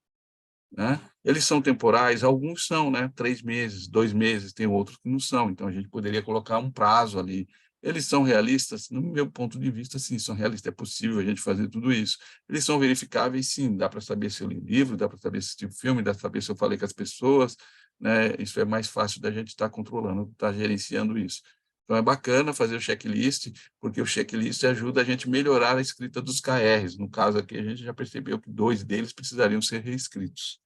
né? Eles são temporais? Alguns são, né? 3 meses, 2 meses, tem outros que não são. Então, a gente poderia colocar um prazo ali. Eles são realistas? No meu ponto de vista, sim, são realistas. É possível a gente fazer tudo isso. Eles são verificáveis? Sim. Dá para saber se eu li livro, dá para saber se assisti o filme, dá para saber se eu falei com as pessoas, né? Isso é mais fácil da gente estar controlando, estar gerenciando isso. Então, é bacana fazer o checklist, porque o checklist ajuda a gente a melhorar a escrita dos KRs. No caso aqui, a gente já percebeu que 2 deles precisariam ser reescritos.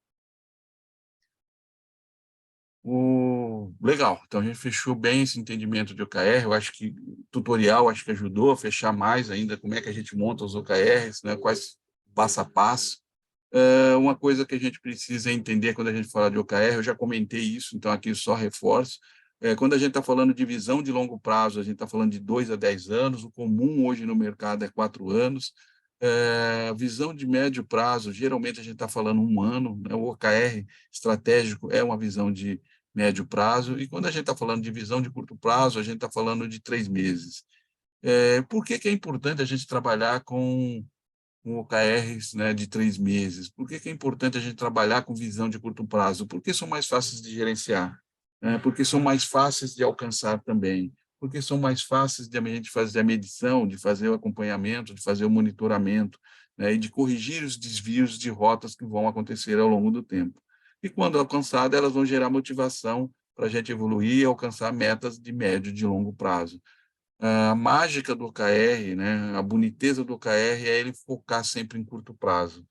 Legal, então a gente fechou bem esse entendimento de OKR, eu acho que o tutorial acho que ajudou a fechar mais ainda como é que a gente monta os OKRs, né, quais passo a passo. Uma coisa que a gente precisa entender quando a gente fala de OKR, eu já comentei isso, então aqui só reforço, quando a gente está falando de visão de longo prazo, a gente está falando de 2 a 10 anos, o comum hoje no mercado é 4 anos, visão de médio prazo, geralmente a gente está falando 1 ano, né? O OKR estratégico é uma visão de médio prazo, e quando a gente está falando de visão de curto prazo, a gente está falando de 3 meses. Por que que é importante a gente trabalhar com OKRs, né, de 3 meses? Por que que é importante a gente trabalhar com visão de curto prazo? Porque são mais fáceis de gerenciar, né? Porque são mais fáceis de alcançar também, porque são mais fáceis de a gente fazer a medição, de fazer o acompanhamento, de fazer o monitoramento, né, e de corrigir os desvios de rotas que vão acontecer ao longo do tempo. E quando alcançadas, elas vão gerar motivação para a gente evoluir e alcançar metas de médio e de longo prazo. A mágica do OKR, né, a boniteza do OKR é ele focar sempre em curto prazo,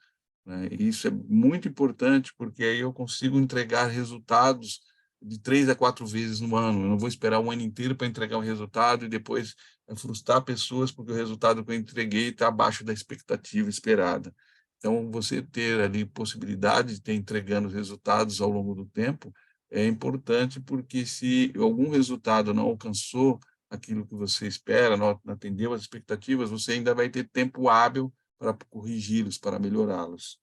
né? E isso é muito importante, porque aí eu consigo entregar resultados de 3 a 4 vezes no ano. Eu não vou esperar um ano inteiro para entregar um resultado e depois frustrar pessoas porque o resultado que eu entreguei está abaixo da expectativa esperada. Então, você ter ali possibilidade de ter entregando resultados ao longo do tempo é importante, porque se algum resultado não alcançou aquilo que você espera, não atendeu às expectativas, você ainda vai ter tempo hábil para corrigi-los, para melhorá-los.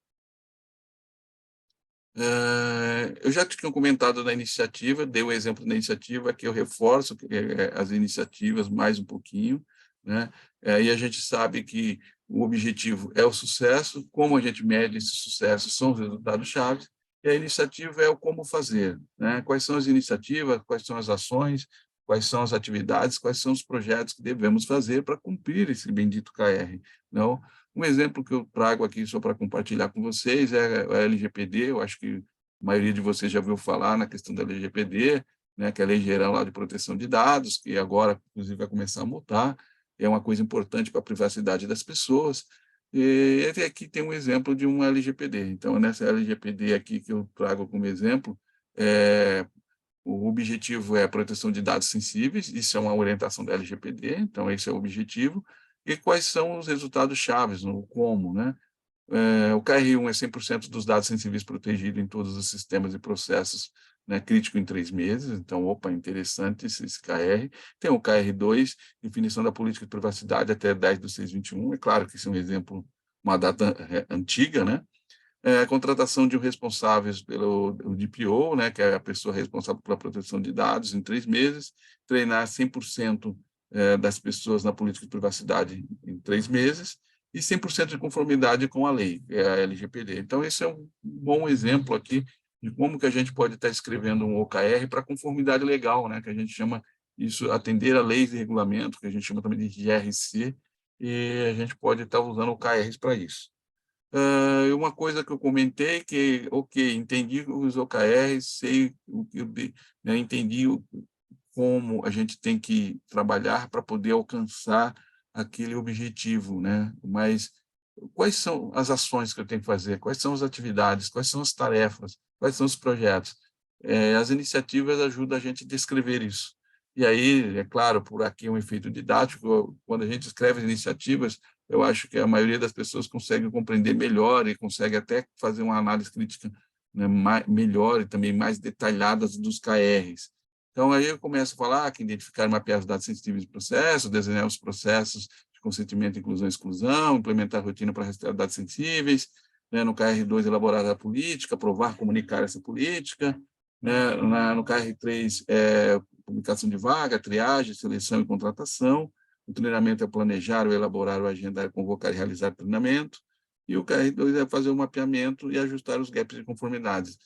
Eu já tinha comentado da iniciativa, dei o exemplo da iniciativa, que eu reforço as iniciativas mais um pouquinho, né? E a gente sabe que o objetivo é o sucesso, como a gente mede esse sucesso são os resultados-chave, e a iniciativa é o como fazer, né? Quais são as iniciativas, quais são as ações, quais são as atividades, quais são os projetos que devemos fazer para cumprir esse bendito KR, não? Um exemplo que eu trago aqui só para compartilhar com vocês é a LGPD. Eu acho que a maioria de vocês já ouviu falar na questão da LGPD, né, que é a Lei Geral lá de Proteção de Dados, que agora, inclusive, vai começar a multar. É uma coisa importante para a privacidade das pessoas. E aqui tem um exemplo de uma LGPD. Então, nessa LGPD aqui que eu trago como exemplo, o objetivo é a proteção de dados sensíveis, isso é uma orientação da LGPD, então esse é o objetivo. E quais são os resultados chaves, o como, né? O KR1 é 100% dos dados sensíveis protegidos em todos os sistemas e processos, né, crítico em 3 meses, então, opa, interessante esse KR. Tem o KR2, definição da política de privacidade até 10/6/21, é claro que isso é um exemplo, uma data antiga, né? A contratação de um responsável pelo o DPO, né, que é a pessoa responsável pela proteção de dados, em 3 meses, treinar 100% das pessoas na política de privacidade em 3 meses, e 100% de conformidade com a lei, que é a LGPD. Então, esse é um bom exemplo aqui de como que a gente pode estar escrevendo um OKR para conformidade legal, né, que a gente chama isso, atender a leis e regulamento, que a gente chama também de GRC, e a gente pode estar usando OKRs para isso. Uma coisa que eu comentei que, ok, entendi os OKRs, sei o que né, entendi como a gente tem que trabalhar para poder alcançar aquele objetivo, né? Mas quais são as ações que eu tenho que fazer? Quais são as atividades? Quais são as tarefas? Quais são os projetos? As iniciativas ajudam a gente a descrever isso. E aí, é claro, por aqui um efeito didático, quando a gente escreve as iniciativas, eu acho que a maioria das pessoas consegue compreender melhor e consegue até fazer uma análise crítica, né, melhor e também mais detalhada dos KRs. Então, aí eu começo a falar que identificar e mapear os dados sensíveis do processo, desenhar os processos de consentimento, inclusão e exclusão, implementar a rotina para rastrear dados sensíveis, né, no KR2, elaborar a política, aprovar, comunicar essa política, né, no KR3, publicação de vaga, triagem, seleção e contratação, o treinamento é planejar, ou elaborar, ou agendar, convocar e realizar treinamento, e o KR2 é fazer o mapeamento e ajustar os gaps de conformidades.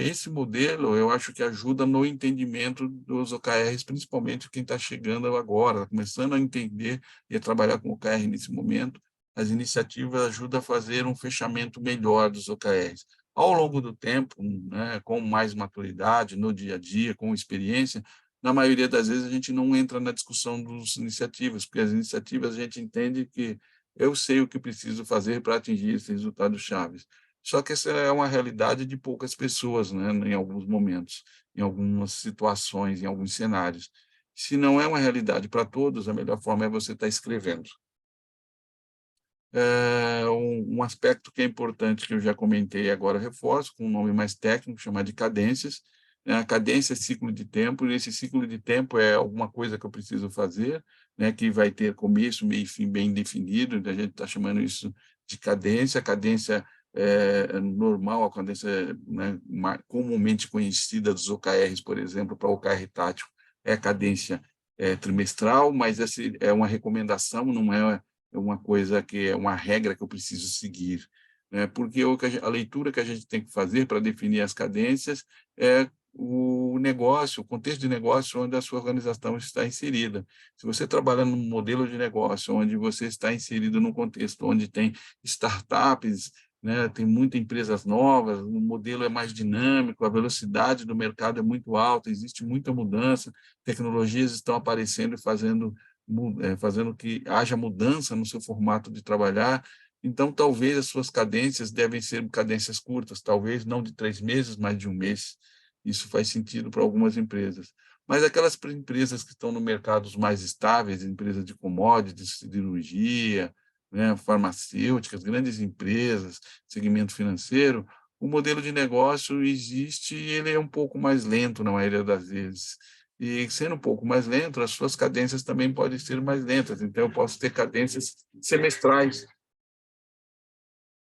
Esse modelo, eu acho que ajuda no entendimento dos OKRs, principalmente quem está chegando agora, começando a entender e a trabalhar com OKR nesse momento. As iniciativas ajudam a fazer um fechamento melhor dos OKRs. Ao longo do tempo, né, com mais maturidade, no dia a dia, com experiência, na maioria das vezes a gente não entra na discussão das iniciativas, porque as iniciativas a gente entende que eu sei o que preciso fazer para atingir esses resultados chaves. Só que essa é uma realidade de poucas pessoas, né, em alguns momentos, em algumas situações, em alguns cenários. Se não é uma realidade para todos, a melhor forma é você estar escrevendo. Um aspecto que é importante, que eu já comentei, agora reforço, com um nome mais técnico, chamado de cadências, né? A cadência é ciclo de tempo, e esse ciclo de tempo é alguma coisa que eu preciso fazer, né, que vai ter começo, meio e fim bem definido, então a gente está chamando isso de cadência. A cadência normal, a cadência, né, comumente conhecida dos OKRs, por exemplo, para o OKR tático, é a cadência trimestral, mas essa é uma recomendação, não é uma coisa que é uma regra que eu preciso seguir, né? Porque a leitura que a gente tem que fazer para definir as cadências é o negócio, o contexto de negócio onde a sua organização está inserida. Se você trabalha num modelo de negócio onde você está inserido num contexto onde tem startups, né, tem muitas empresas novas, o modelo é mais dinâmico, a velocidade do mercado é muito alta, existe muita mudança, tecnologias estão aparecendo e fazendo que haja mudança no seu formato de trabalhar. Então, talvez as suas cadências devem ser cadências curtas, talvez não de 3 meses, mas de um mês. Isso faz sentido para algumas empresas. Mas aquelas empresas que estão no mercados mais estáveis, empresas de commodities, cirurgia, né, farmacêuticas, grandes empresas, segmento financeiro, o modelo de negócio existe e ele é um pouco mais lento na maioria das vezes. E sendo um pouco mais lento, as suas cadências também podem ser mais lentas. Então, eu posso ter cadências semestrais.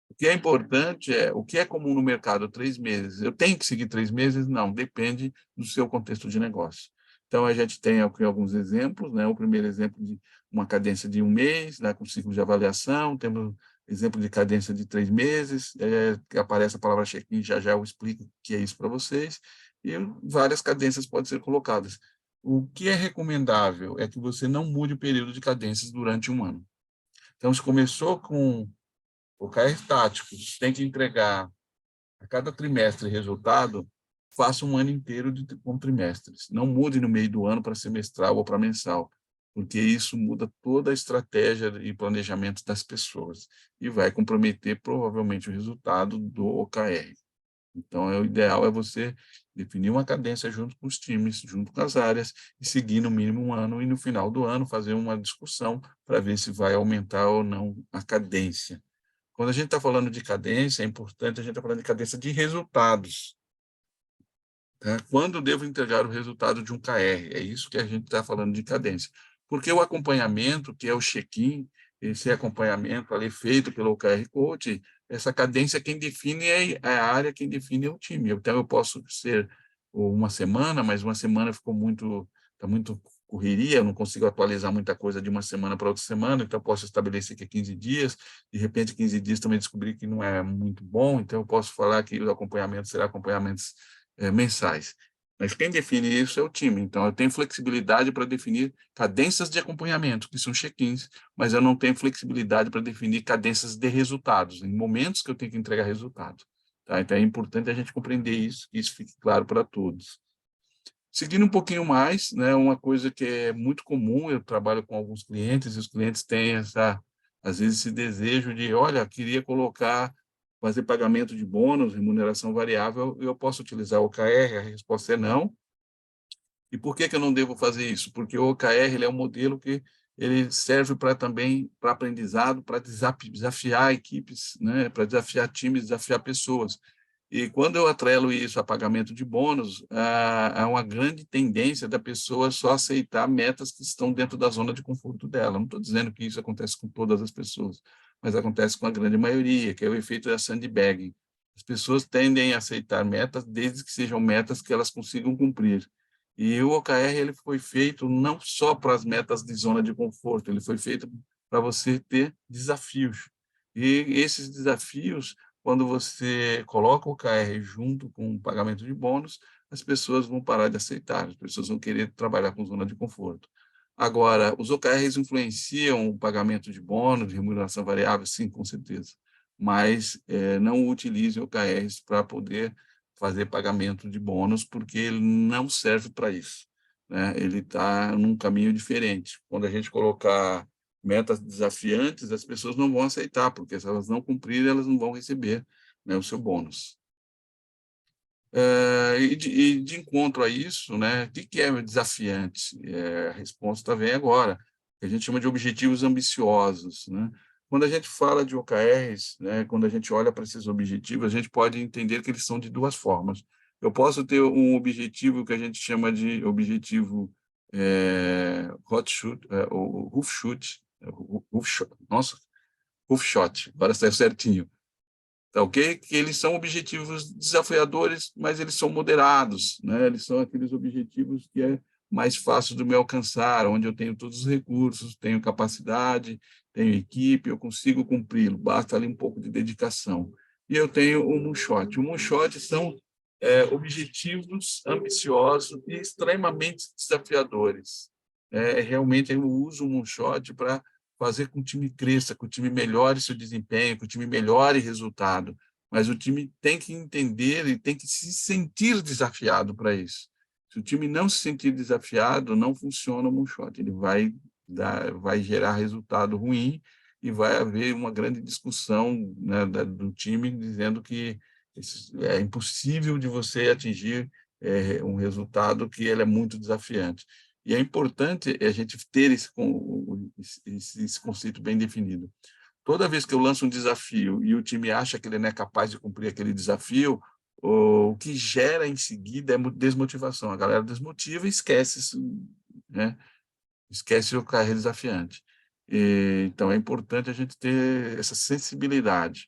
O que é importante é o que é comum no mercado, 3 meses. Eu tenho que seguir 3 meses? Não, depende do seu contexto de negócio. Então, a gente tem aqui alguns exemplos, né? O primeiro exemplo de uma cadência de um mês, né, com ciclo de avaliação, temos exemplo de cadência de 3 meses, que aparece a palavra check-in, já já eu explico o que é isso para vocês, e várias cadências podem ser colocadas. O que é recomendável é que você não mude o período de cadências durante um ano. Então, se começou com o OKR tático, tem que entregar a cada trimestre resultado, faça um ano inteiro com trimestres. Não mude no meio do ano para semestral ou para mensal, porque isso muda toda a estratégia e planejamento das pessoas e vai comprometer provavelmente o resultado do OKR. Então, o ideal é você definir uma cadência junto com os times, junto com as áreas, e seguir no mínimo um ano, e no final do ano fazer uma discussão para ver se vai aumentar ou não a cadência. Quando a gente está falando de cadência, é importante a gente estar falando de cadência de resultados. Tá? Quando eu devo entregar o resultado de um KR? É isso que a gente está falando de cadência. Porque o acompanhamento, que é o check-in, esse acompanhamento ali feito pelo OKR Coach, essa cadência quem define é a área, quem define é o time. Então, eu posso ser uma semana, mas uma semana está muito correria, eu não consigo atualizar muita coisa de uma semana para outra semana, então eu posso estabelecer que é 15 dias, de repente 15 dias também descobri que não é muito bom, então eu posso falar que o acompanhamento será acompanhamentos mensais. Mas quem define isso é o time. Então, eu tenho flexibilidade para definir cadências de acompanhamento, que são check-ins, mas eu não tenho flexibilidade para definir cadências de resultados, em momentos que eu tenho que entregar resultado. Tá? Então, é importante a gente compreender isso, que isso fique claro para todos. Seguindo um pouquinho mais, né, uma coisa que é muito comum, eu trabalho com alguns clientes, e os clientes têm às vezes, esse desejo de, olha, queria fazer pagamento de bônus, remuneração variável, eu posso utilizar o OKR? A resposta é não. E por que eu não devo fazer isso? Porque o OKR ele é um modelo que ele serve para aprendizado, para desafiar equipes, né, para desafiar times, desafiar pessoas. E quando eu atrelo isso a pagamento de bônus, há uma grande tendência da pessoa só aceitar metas que estão dentro da zona de conforto dela. Não estou dizendo que isso acontece com todas as pessoas, mas acontece com a grande maioria, que é o efeito da sandbagging. As pessoas tendem a aceitar metas desde que sejam metas que elas consigam cumprir. E o OKR ele foi feito não só para as metas de zona de conforto, ele foi feito para você ter desafios. E esses desafios, quando você coloca o OKR junto com o pagamento de bônus, as pessoas vão parar de aceitar, as pessoas vão querer trabalhar com zona de conforto. Agora, os OKRs influenciam o pagamento de bônus, remuneração variável? Sim, com certeza. Mas não utilize OKRs para poder fazer pagamento de bônus, porque ele não serve para isso, né? Ele está num caminho diferente. Quando a gente colocar metas desafiantes, as pessoas não vão aceitar, porque se elas não cumprirem, elas não vão receber né, o seu bônus. E de encontro a isso, né, o que é desafiante? A resposta vem agora, que a gente chama de objetivos ambiciosos, né? Quando a gente fala de OKRs, né, quando a gente olha para esses objetivos, a gente pode entender que eles são de duas formas. Eu posso ter um objetivo que a gente chama de objetivo hot shoot, ou roof shoot, roof shot, nossa, roof shot, agora saiu certinho. Tá, ok? Que eles são objetivos desafiadores, mas eles são moderados, né? Eles são aqueles objetivos que é mais fácil de me alcançar, onde eu tenho todos os recursos, tenho capacidade, tenho equipe, eu consigo cumpri-lo, basta ali um pouco de dedicação. E eu tenho o moonshot. O moonshot são objetivos ambiciosos e extremamente desafiadores. Realmente, eu uso o moonshot para fazer com que o time cresça, que o time melhore seu desempenho, que o time melhore resultado, mas o time tem que entender e tem que se sentir desafiado para isso. Se o time não se sentir desafiado, não funciona o moonshot, ele vai gerar resultado ruim e vai haver uma grande discussão, né, do time dizendo que é impossível de você atingir um resultado que ele é muito desafiante. E é importante a gente ter esse conceito bem definido. Toda vez que eu lanço um desafio e o time acha que ele não é capaz de cumprir aquele desafio, o que gera em seguida é desmotivação. A galera desmotiva e esquece isso, né? Esquece o carreira desafiante. Então, é importante a gente ter essa sensibilidade.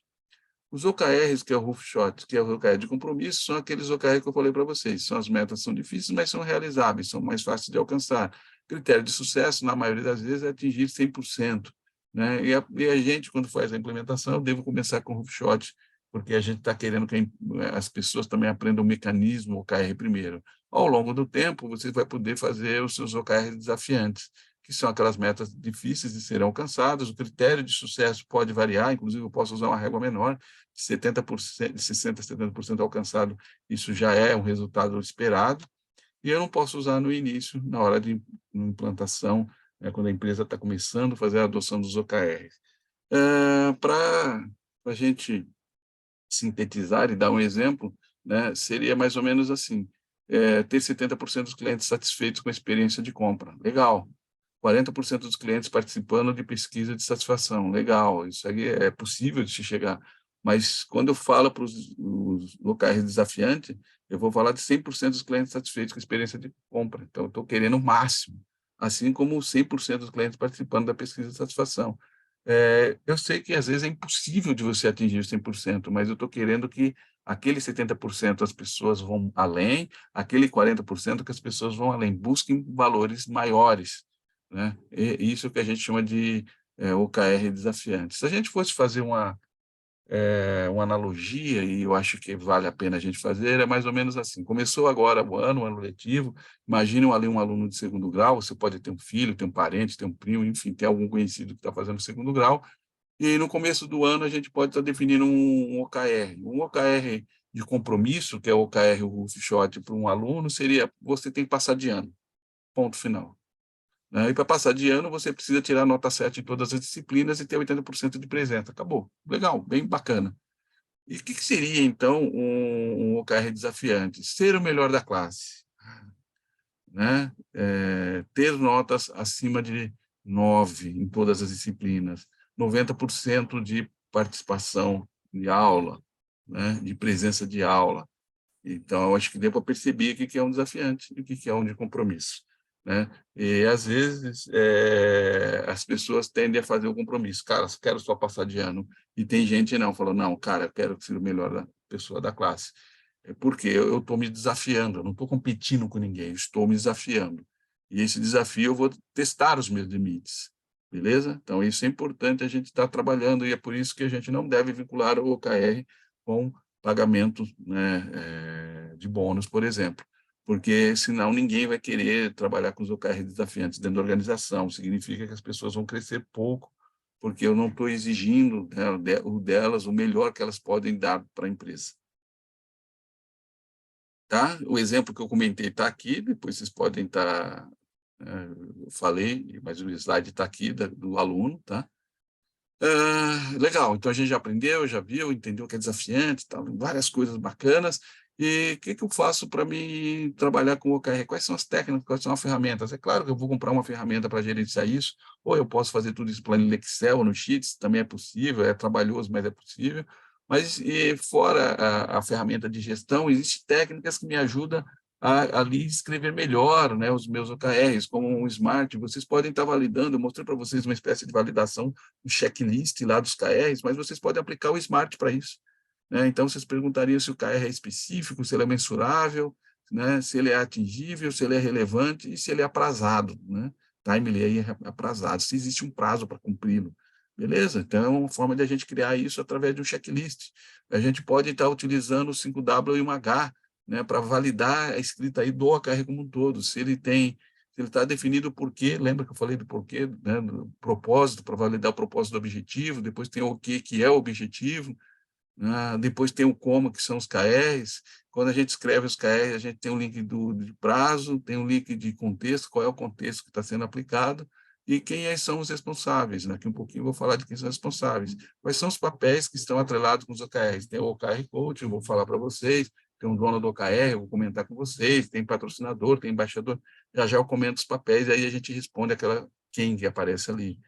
Os OKRs, que é o Roof Shot, que é o OKR de compromisso, são aqueles OKR que eu falei para vocês. As metas são difíceis, mas são realizáveis, são mais fáceis de alcançar. Critério de sucesso, na maioria das vezes, é atingir 100%. Né? E a gente, quando faz a implementação, eu devo começar com o Roof Shot, porque a gente está querendo que as pessoas também aprendam o mecanismo OKR primeiro. Ao longo do tempo, você vai poder fazer os seus OKRs desafiantes, que são aquelas metas difíceis de serem alcançadas. O critério de sucesso pode variar, inclusive eu posso usar uma régua menor, 70%, 60%, 70% alcançado, isso já é um resultado esperado, e eu não posso usar no início, na hora de implantação, né, quando a empresa está começando a fazer a adoção dos OKRs. Para a gente sintetizar e dar um exemplo, né, seria mais ou menos assim, ter 70% dos clientes satisfeitos com a experiência de compra. Legal. 40% dos clientes participando de pesquisa de satisfação. Legal, isso aí é possível de se chegar. Mas quando eu falo para os locais desafiantes, eu vou falar de 100% dos clientes satisfeitos com a experiência de compra. Então, eu estou querendo o máximo, assim como 100% dos clientes participando da pesquisa de satisfação. Eu sei que às vezes é impossível de você atingir 100%, mas eu estou querendo que aquele 70% as pessoas vão além, aquele 40% que as pessoas vão além, busquem valores maiores, né? E isso que a gente chama de OKR desafiante. Se a gente fosse fazer uma analogia, e eu acho que vale a pena a gente fazer, é mais ou menos assim. Começou agora o ano letivo, imagine ali um aluno de segundo grau, você pode ter um filho, ter um parente, ter um primo, enfim, ter algum conhecido que está fazendo segundo grau, e no começo do ano a gente pode estar definindo um OKR. Um OKR de compromisso, que é o OKR, o Roof Shot, para um aluno, seria: você tem que passar de ano, ponto final. Né? E para passar de ano, você precisa tirar nota 7 em todas as disciplinas e ter 80% de presença. Acabou. Legal, bem bacana. E o que seria, então, um OKR desafiante? Ser o melhor da classe, né? Ter notas acima de 9 em todas as disciplinas, 90% de participação de aula, né? De presença de aula. Então, eu acho que deu para perceber o que é um desafiante e o que é um de compromisso, né? E, às vezes, as pessoas tendem a fazer o compromisso. Cara, quero só passar de ano. E tem gente não, falou, não, cara, eu quero ser o melhor da pessoa da classe. Porque eu estou me desafiando, eu não estou competindo com ninguém, eu estou me desafiando. E esse desafio eu vou testar os meus limites, beleza? Então, isso é importante a gente estar trabalhando, e é por isso que a gente não deve vincular o OKR com pagamento, né, de bônus, por exemplo, porque senão ninguém vai querer trabalhar com os OKR desafiantes dentro da organização, significa que as pessoas vão crescer pouco, porque eu não estou exigindo, né, o delas o melhor que elas podem dar para a empresa. Tá? O exemplo que eu comentei está aqui, depois vocês podem eu falei, mas o slide está aqui do aluno, tá? Legal, então a gente já aprendeu, já viu, entendeu que é desafiante, tal, várias coisas bacanas. E o que que eu faço para me trabalhar com o OKR? Quais são as técnicas, quais são as ferramentas? É claro que eu vou comprar uma ferramenta para gerenciar isso, ou eu posso fazer tudo isso em planilha Excel, no Sheets, também é possível, é trabalhoso, mas é possível. Mas fora a ferramenta de gestão, existem técnicas que me ajudam ali escrever melhor, né, os meus OKRs, como um Smart. Vocês podem estar validando, eu mostrei para vocês uma espécie de validação, um checklist lá dos KRs, mas vocês podem aplicar o Smart para isso, né? Então, vocês perguntariam se o KR é específico, se ele é mensurável, né? Se ele é atingível, se ele é relevante e se ele é aprazado, né? Timely aí é aprazado, se existe um prazo para cumpri-lo. Beleza? Então, é uma forma de a gente criar isso através de um checklist. A gente pode estar utilizando o 5W e um H, né, para validar a escrita aí do OKR como um todo, se ele está definido o porquê, lembra que eu falei do porquê, né, do propósito, para validar o propósito do objetivo, depois tem o que é o objetivo, né, depois tem o como, que são os KRs. Quando a gente escreve os KRs, a gente tem um link de prazo, tem um link de contexto, qual é o contexto que está sendo aplicado, e quem são os responsáveis. Daqui um pouquinho eu vou falar de quem são os responsáveis. Quais são os papéis que estão atrelados com os OKRs? Tem o OKR Coach, eu vou falar para vocês, tem um dono do OKR, eu vou comentar com vocês, tem patrocinador, tem embaixador, já já eu comento os papéis, aí a gente responde aquela quem que aparece ali.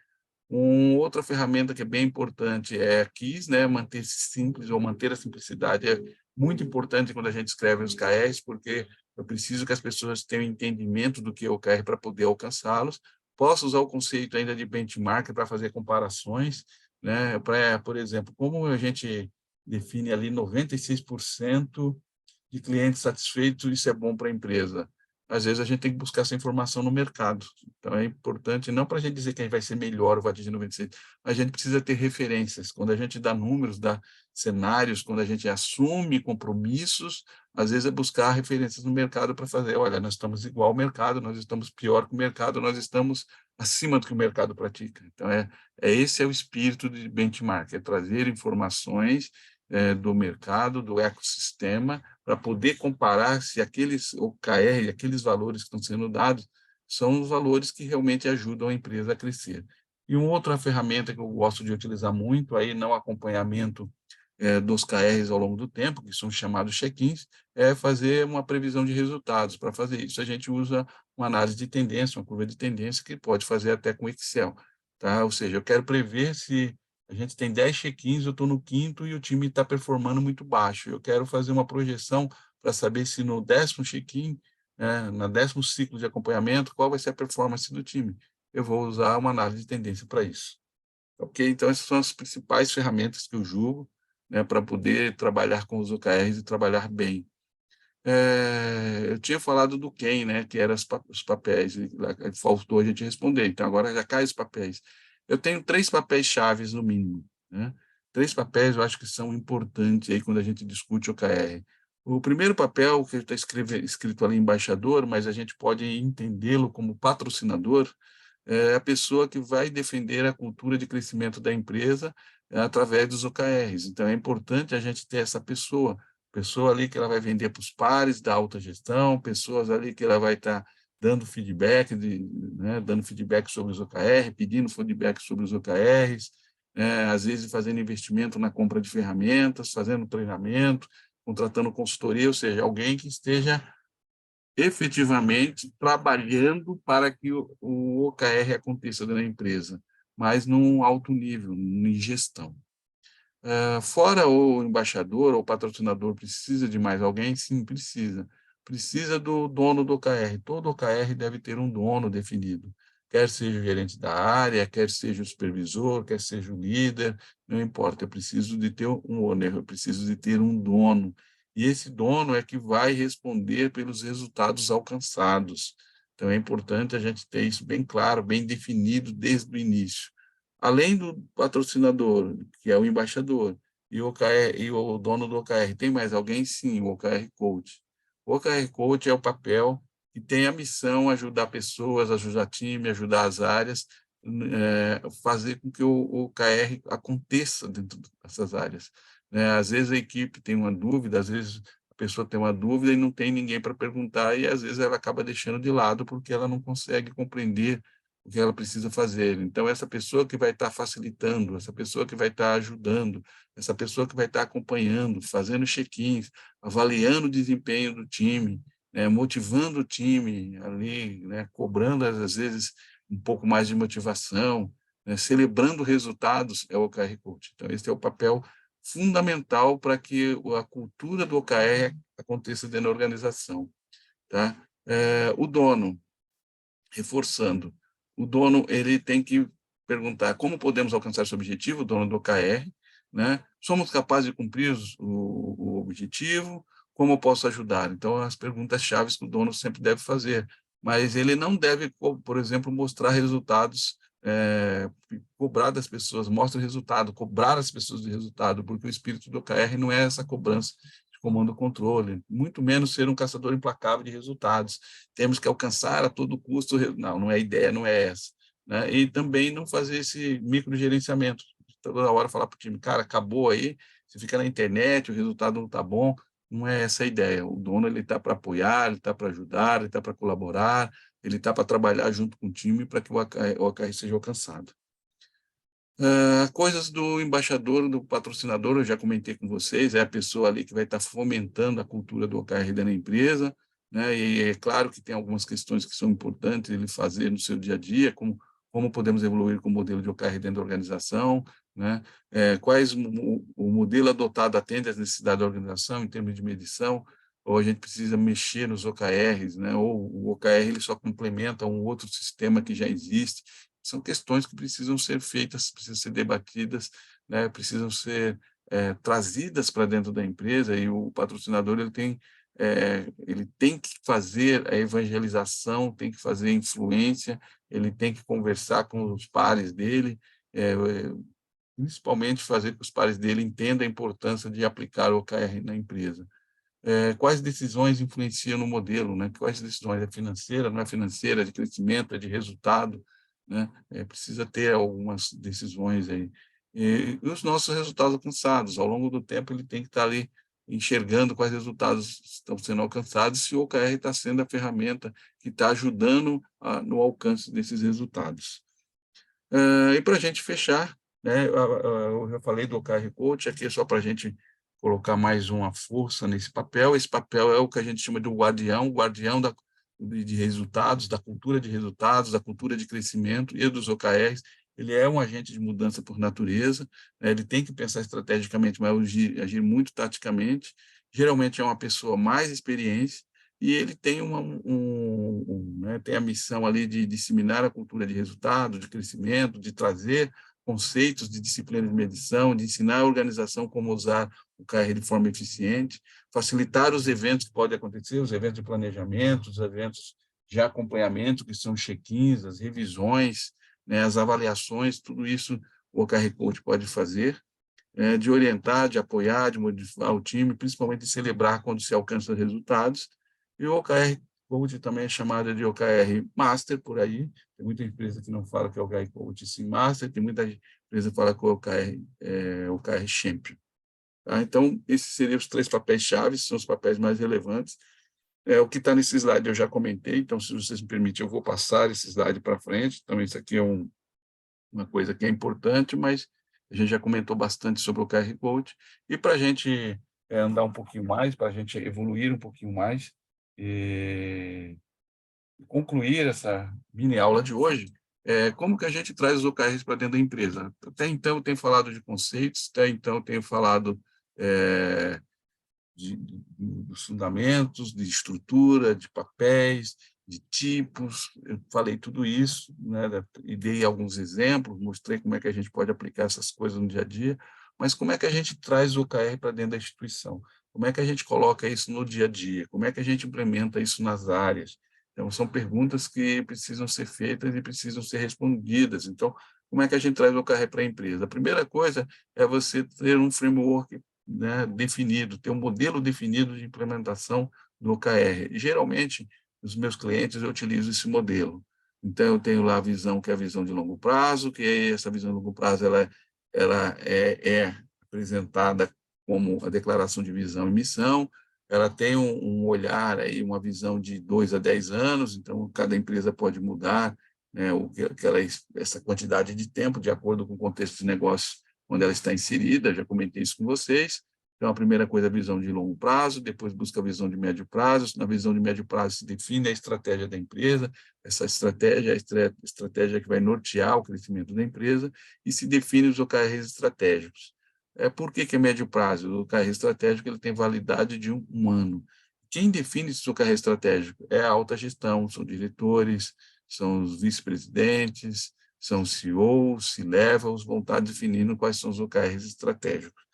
Outra ferramenta que é bem importante é a KISS, né? Manter-se simples ou manter a simplicidade é muito importante quando a gente escreve os KRs, porque eu preciso que as pessoas tenham entendimento do que é o OKR para poder alcançá-los. Posso usar o conceito ainda de benchmark para fazer comparações, né? Por exemplo, como a gente define ali 96% de clientes satisfeitos, isso é bom para a empresa. Às vezes a gente tem que buscar essa informação no mercado. Então é importante, não para a gente dizer que a gente vai ser melhor ou vai atingir 96, a gente precisa ter referências. Quando a gente dá números, dá cenários, quando a gente assume compromissos, às vezes é buscar referências no mercado para fazer, olha, nós estamos igual ao mercado, nós estamos pior que o mercado, nós estamos acima do que o mercado pratica. Então esse é o espírito de benchmark, é trazer informações do mercado, do ecossistema, para poder comparar se aqueles OKR, aqueles valores que estão sendo dados, são os valores que realmente ajudam a empresa a crescer. E uma outra ferramenta que eu gosto de utilizar muito, aí não acompanhamento dos KRs ao longo do tempo, que são chamados check-ins, é fazer uma previsão de resultados. Para fazer isso, a gente usa uma análise de tendência, uma curva de tendência, que pode fazer até com Excel. Tá? Ou seja, eu quero prever se a gente tem 10 check-ins, eu estou no quinto e o time está performando muito baixo. Eu quero fazer uma projeção para saber se no 10º check-in, no 10º ciclo de acompanhamento, qual vai ser a performance do time. Eu vou usar uma análise de tendência para isso. Ok? Então, essas são as principais ferramentas que eu julgo, né, para poder trabalhar com os OKRs e trabalhar bem. Eu tinha falado do quem, né, que eram os papéis, e faltou a gente responder, então agora já cai os papéis. Eu tenho 3 papéis chaves, no mínimo, né? 3 papéis eu acho que são importantes aí quando a gente discute OKR. O primeiro papel, que está escrito ali embaixador, mas a gente pode entendê-lo como patrocinador, é a pessoa que vai defender a cultura de crescimento da empresa através dos OKRs. Então, é importante a gente ter essa pessoa ali que ela vai vender para os pares da alta gestão, pessoas ali que ela vai estar dando feedback, né, dando feedback sobre os OKR, pedindo feedback sobre os OKRs, às vezes fazendo investimento na compra de ferramentas, fazendo treinamento, contratando consultoria, ou seja, alguém que esteja efetivamente trabalhando para que o OKR aconteça dentro da empresa, mas num alto nível, em gestão. Fora o embaixador ou patrocinador, precisa de mais alguém? Sim, precisa. Precisa do dono do OKR. Todo OKR deve ter um dono definido, quer seja o gerente da área, quer seja o supervisor, quer seja o líder, não importa. Eu preciso de ter um owner, eu preciso de ter um dono. E esse dono é que vai responder pelos resultados alcançados. Então, é importante a gente ter isso bem claro, bem definido desde o início. Além do patrocinador, que é o embaixador, e o OKR, e o dono do OKR, tem mais alguém? Sim, o OKR Coach. O OKR Coach é o papel que tem a missão ajudar pessoas, ajudar time, ajudar as áreas, fazer com que o OKR aconteça dentro dessas áreas. Às vezes a equipe tem uma dúvida, às vezes a pessoa tem uma dúvida e não tem ninguém para perguntar, e às vezes ela acaba deixando de lado porque ela não consegue compreender o que ela precisa fazer. Então, essa pessoa que vai estar facilitando, essa pessoa que vai estar ajudando, essa pessoa que vai estar acompanhando, fazendo check-ins, avaliando o desempenho do time, né, motivando o time ali, né, cobrando, às vezes, um pouco mais de motivação, né, celebrando resultados, é o OKR Coach. Então, esse é o papel fundamental para que a cultura do OKR aconteça dentro da organização. Tá? O dono, reforçando, o dono ele tem que perguntar como podemos alcançar esse objetivo, o dono do OKR, né? Somos capazes de cumprir o objetivo? Como eu posso ajudar? Então, as perguntas-chave que o dono sempre deve fazer, mas ele não deve, por exemplo, mostrar resultados, cobrar das pessoas, mostra o resultado, cobrar as pessoas de resultado, porque o espírito do OKR não é essa cobrança de comando e controle, muito menos ser um caçador implacável de resultados. Temos que alcançar a todo custo, não é a ideia, não é essa. Né? E também não fazer esse microgerenciamento, toda hora falar para o time, cara, acabou aí, você fica na internet, o resultado não está bom, não é essa a ideia. O dono ele está para apoiar, ele está para ajudar, ele está para colaborar, ele está para trabalhar junto com o time para que o OKR seja alcançado. Coisas do embaixador, do patrocinador, eu já comentei com vocês, é a pessoa ali que vai estar fomentando a cultura do OKR dentro da empresa, né? E é claro que tem algumas questões que são importantes ele fazer no seu dia a dia, como podemos evoluir com o modelo de OKR dentro da organização, né? Quais o modelo adotado atende às necessidades da organização em termos de medição, ou a gente precisa mexer nos OKRs, né? Ou o OKR ele só complementa um outro sistema que já existe. São questões que precisam ser feitas, precisam ser debatidas, né? Precisam ser trazidas para dentro da empresa, e o patrocinador ele tem que fazer a evangelização, tem que fazer a influência, ele tem que conversar com os pares dele, principalmente fazer com que os pares dele entendam a importância de aplicar o OKR na empresa. Quais decisões influenciam no modelo, né? Quais decisões é financeira, não é financeira, é de crescimento, é de resultado, né? Precisa ter algumas decisões aí. E os nossos resultados alcançados, ao longo do tempo ele tem que estar ali enxergando quais resultados estão sendo alcançados, se o OKR está sendo a ferramenta que está ajudando no alcance desses resultados. E para a gente fechar, né, eu já falei do OKR Coach, aqui é só para a gente colocar mais uma força nesse papel. Esse papel é o que a gente chama de guardião de resultados, da cultura de resultados, da cultura de crescimento e dos OKRs. Ele é um agente de mudança por natureza, né, ele tem que pensar estrategicamente, mas agir muito taticamente. Geralmente é uma pessoa mais experiente, e ele tem né, tem a missão ali de disseminar a cultura de resultado, de crescimento, de trazer conceitos de disciplina de medição, de ensinar a organização como usar o KR de forma eficiente, facilitar os eventos que podem acontecer, os eventos de planejamento, os eventos de acompanhamento, que são check-ins, as revisões, né, as avaliações, tudo isso o OKR Coach pode fazer, de orientar, de apoiar, de modificar o time, principalmente de celebrar quando se alcança resultados. E o OKR Coach também é chamado de OKR Master por aí. Tem muita empresa que não fala que é OKR Coach sim Master, tem muita empresa que fala que o OKR é OKR Champion. Tá? Então, esses seriam os 3 papéis-chave, são os papéis mais relevantes. O que está nesse slide eu já comentei, então, se vocês me permitem, eu vou passar esse slide para frente. Então, isso aqui é uma coisa que é importante, mas a gente já comentou bastante sobre o OKR Coach. E para a gente andar um pouquinho mais, para a gente evoluir um pouquinho mais, e concluir essa mini aula de hoje, como que a gente traz os OKRs para dentro da empresa? Até então, eu tenho falado de conceitos, até então, eu tenho falado dos fundamentos, de estrutura, de papéis, de tipos, eu falei tudo isso, né, e dei alguns exemplos, mostrei como é que a gente pode aplicar essas coisas no dia a dia, mas como é que a gente traz o OKR para dentro da instituição? Como é que a gente coloca isso no dia a dia? Como é que a gente implementa isso nas áreas? Então, são perguntas que precisam ser feitas e precisam ser respondidas. Então, como é que a gente traz o OKR para a empresa? A primeira coisa é você ter um framework, né, definido, ter um modelo definido de implementação do OKR. E, geralmente, os meus clientes, eu utilizo esse modelo. Então, eu tenho lá a visão, que é a visão de longo prazo, que essa visão de longo prazo ela é apresentada como a declaração de visão e missão, ela tem um olhar, aí, uma visão de 2 a 10 anos, então cada empresa pode mudar, né, essa quantidade de tempo, de acordo com o contexto de negócio onde ela está inserida, já comentei isso com vocês. Então, a primeira coisa é a visão de longo prazo, depois busca a visão de médio prazo. Na visão de médio prazo se define a estratégia da empresa, essa estratégia é a estratégia que vai nortear o crescimento da empresa, e se define os OKRs estratégicos. Por que é médio prazo? O OKR estratégico ele tem validade de um ano. Quem define esse OKR estratégico? É a alta gestão, são diretores, são os vice-presidentes, são os CEOs, C-levels, vão estar definindo quais são os OKRs estratégicos.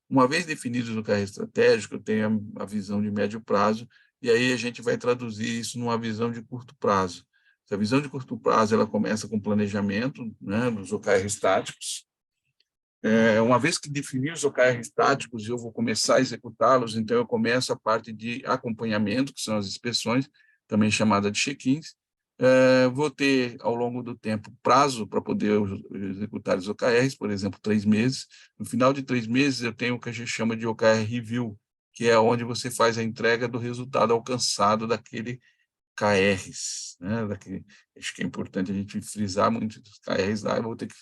Uma vez definidos o OKR estratégico, eu tenho a visão de médio prazo, e aí a gente vai traduzir isso numa visão de curto prazo. Essa visão de curto prazo ela começa com planejamento, né, dos OKRs táticos. Uma vez que definir os OKRs táticos, eu vou começar a executá-los, então eu começo a parte de acompanhamento, que são as inspeções, também chamada de check-ins. Vou ter, ao longo do tempo, prazo para poder executar os OKRs, por exemplo, 3 meses. No final de 3 meses, eu tenho o que a gente chama de OKR Review, que é onde você faz a entrega do resultado alcançado daquele KRs, né? Acho que é importante a gente frisar muito os KRs lá, eu vou ter que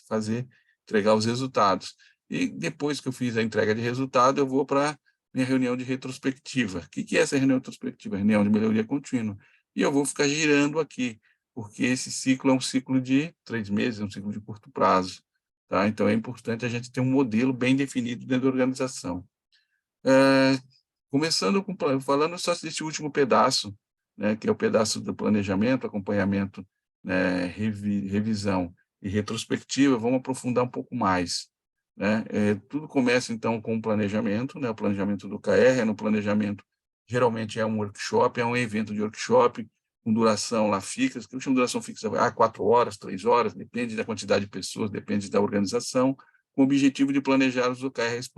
entregar os resultados. E depois que eu fiz a entrega de resultado, eu vou para minha reunião de retrospectiva. O que é essa reunião retrospectiva? Reunião de melhoria contínua. E eu vou ficar girando aqui, porque esse ciclo é um ciclo de 3 meses, é um ciclo de curto prazo. Tá? Então, é importante a gente ter um modelo bem definido dentro da organização. Falando só desse último pedaço, né, que é o pedaço do planejamento, acompanhamento, né, revisão e retrospectiva, vamos aprofundar um pouco mais. Né? Tudo começa, então, com o planejamento, né, o planejamento do KR. No planejamento, geralmente é um workshop, é um evento de workshop, com duração lá fixa, que a última duração fixa vai 4 horas, 3 horas, depende da quantidade de pessoas, depende da organização, com o objetivo de planejar os OKRs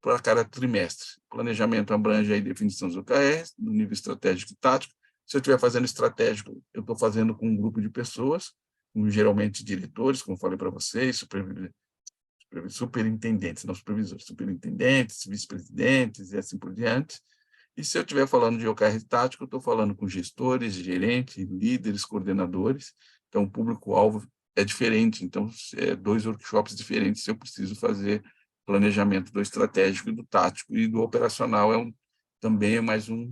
para cada trimestre. O planejamento abrange a definição dos OKRs, no nível estratégico e tático. Se eu estiver fazendo estratégico, eu estou fazendo com um grupo de pessoas, geralmente diretores, como falei para vocês, superintendentes, não supervisores, superintendentes, vice-presidentes e assim por diante. E se eu estiver falando de OKR tático, eu estou falando com gestores, gerentes, líderes, coordenadores. Então, o público-alvo é diferente. Então, 2 workshops diferentes se eu preciso fazer planejamento do estratégico e do tático, e do operacional também é mais um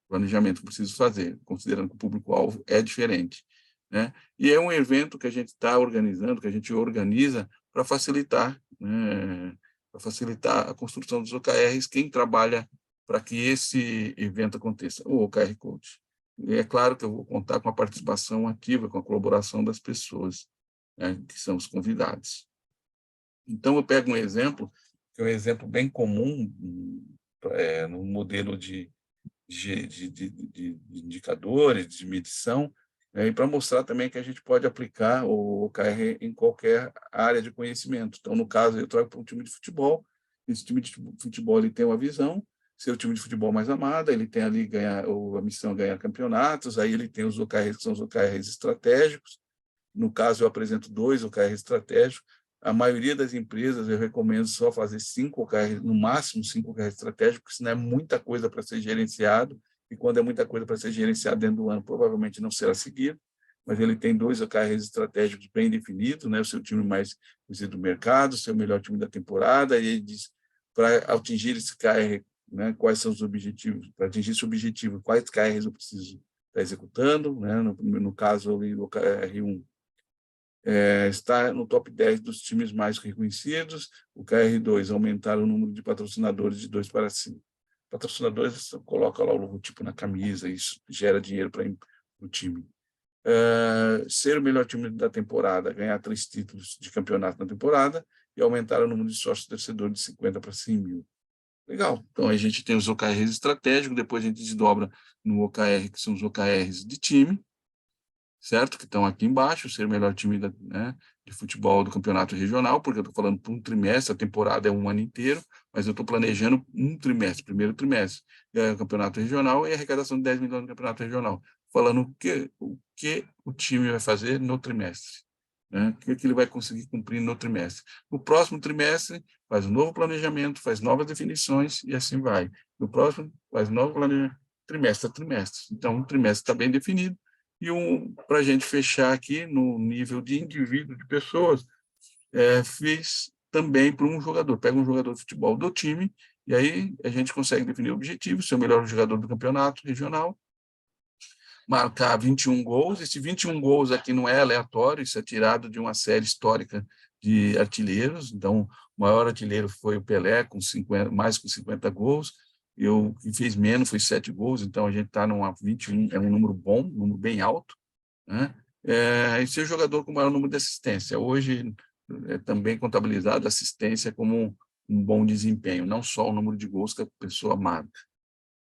planejamento que eu preciso fazer, considerando que o público-alvo é diferente. Né? E é um evento que a gente está organizando, que a gente organiza para facilitar, né, para facilitar a construção dos OKRs, quem trabalha para que esse evento aconteça, o OKR Coach. E é claro que eu vou contar com a participação ativa, com a colaboração das pessoas, né, que são os convidados. Então, eu pego um exemplo, que é um exemplo bem comum no modelo de indicadores, de medição, e para mostrar também que a gente pode aplicar o OKR em qualquer área de conhecimento. Então, no caso, eu trago para um time de futebol, esse time de futebol ele tem uma visão, ser o time de futebol mais amado, ele tem ali a missão ganhar campeonatos, aí ele tem os OKRs, que são os OKRs estratégicos. No caso, eu apresento 2 OKRs estratégicos. A maioria das empresas, eu recomendo só fazer 5 OKRs, no máximo 5 OKRs estratégicos, porque senão é muita coisa para ser gerenciado, e quando é muita coisa para ser gerenciado dentro do ano, provavelmente não será seguido, mas ele tem 2 OKRs estratégicos bem definidos, né? O seu time mais conhecido do mercado, o seu melhor time da temporada, e ele diz, para atingir esse KR, né, quais são os objetivos, para atingir esse objetivo, quais KRs eu preciso estar executando, né? No caso, o OKR1, está no top 10 dos times mais reconhecidos. O KR2, aumentar o número de patrocinadores de 2 para 5. Patrocinadores, coloca lá o logotipo na camisa, isso gera dinheiro para o time. Ser o melhor time da temporada, ganhar 3 títulos de campeonato na temporada e aumentar o número de sócios torcedores de 50 para 100 mil. Legal. Então, a gente tem os OKRs estratégicos, depois a gente desdobra no OKR, que são os OKRs de time, certo? Que estão aqui embaixo, ser o melhor time de futebol do campeonato regional, porque eu estou falando por um trimestre, a temporada é um ano inteiro, mas eu estou planejando um trimestre, primeiro trimestre, o campeonato regional e a arrecadação de 10 milhões no campeonato regional, falando o que o time vai fazer no trimestre, né? O que ele vai conseguir cumprir no trimestre. No próximo trimestre, faz um novo planejamento, faz novas definições e assim vai. No próximo, faz novo planejamento, trimestre a trimestre. Então, o trimestre está bem definido, E para a gente fechar aqui, no nível de indivíduo, de pessoas, fiz também para um jogador. Pega um jogador de futebol do time, e aí a gente consegue definir o objetivo, ser o melhor jogador do campeonato regional, marcar 21 gols. Esse 21 gols aqui não é aleatório, isso é tirado de uma série histórica de artilheiros. Então, o maior artilheiro foi o Pelé, com 50, mais com 50 gols. Eu que fez menos foi 7 gols, então a gente está numa 21, é um número bom, um número bem alto, né? E ser jogador com o maior número de assistência. Hoje é também contabilizado assistência como um bom desempenho, não só o número de gols que a pessoa marca.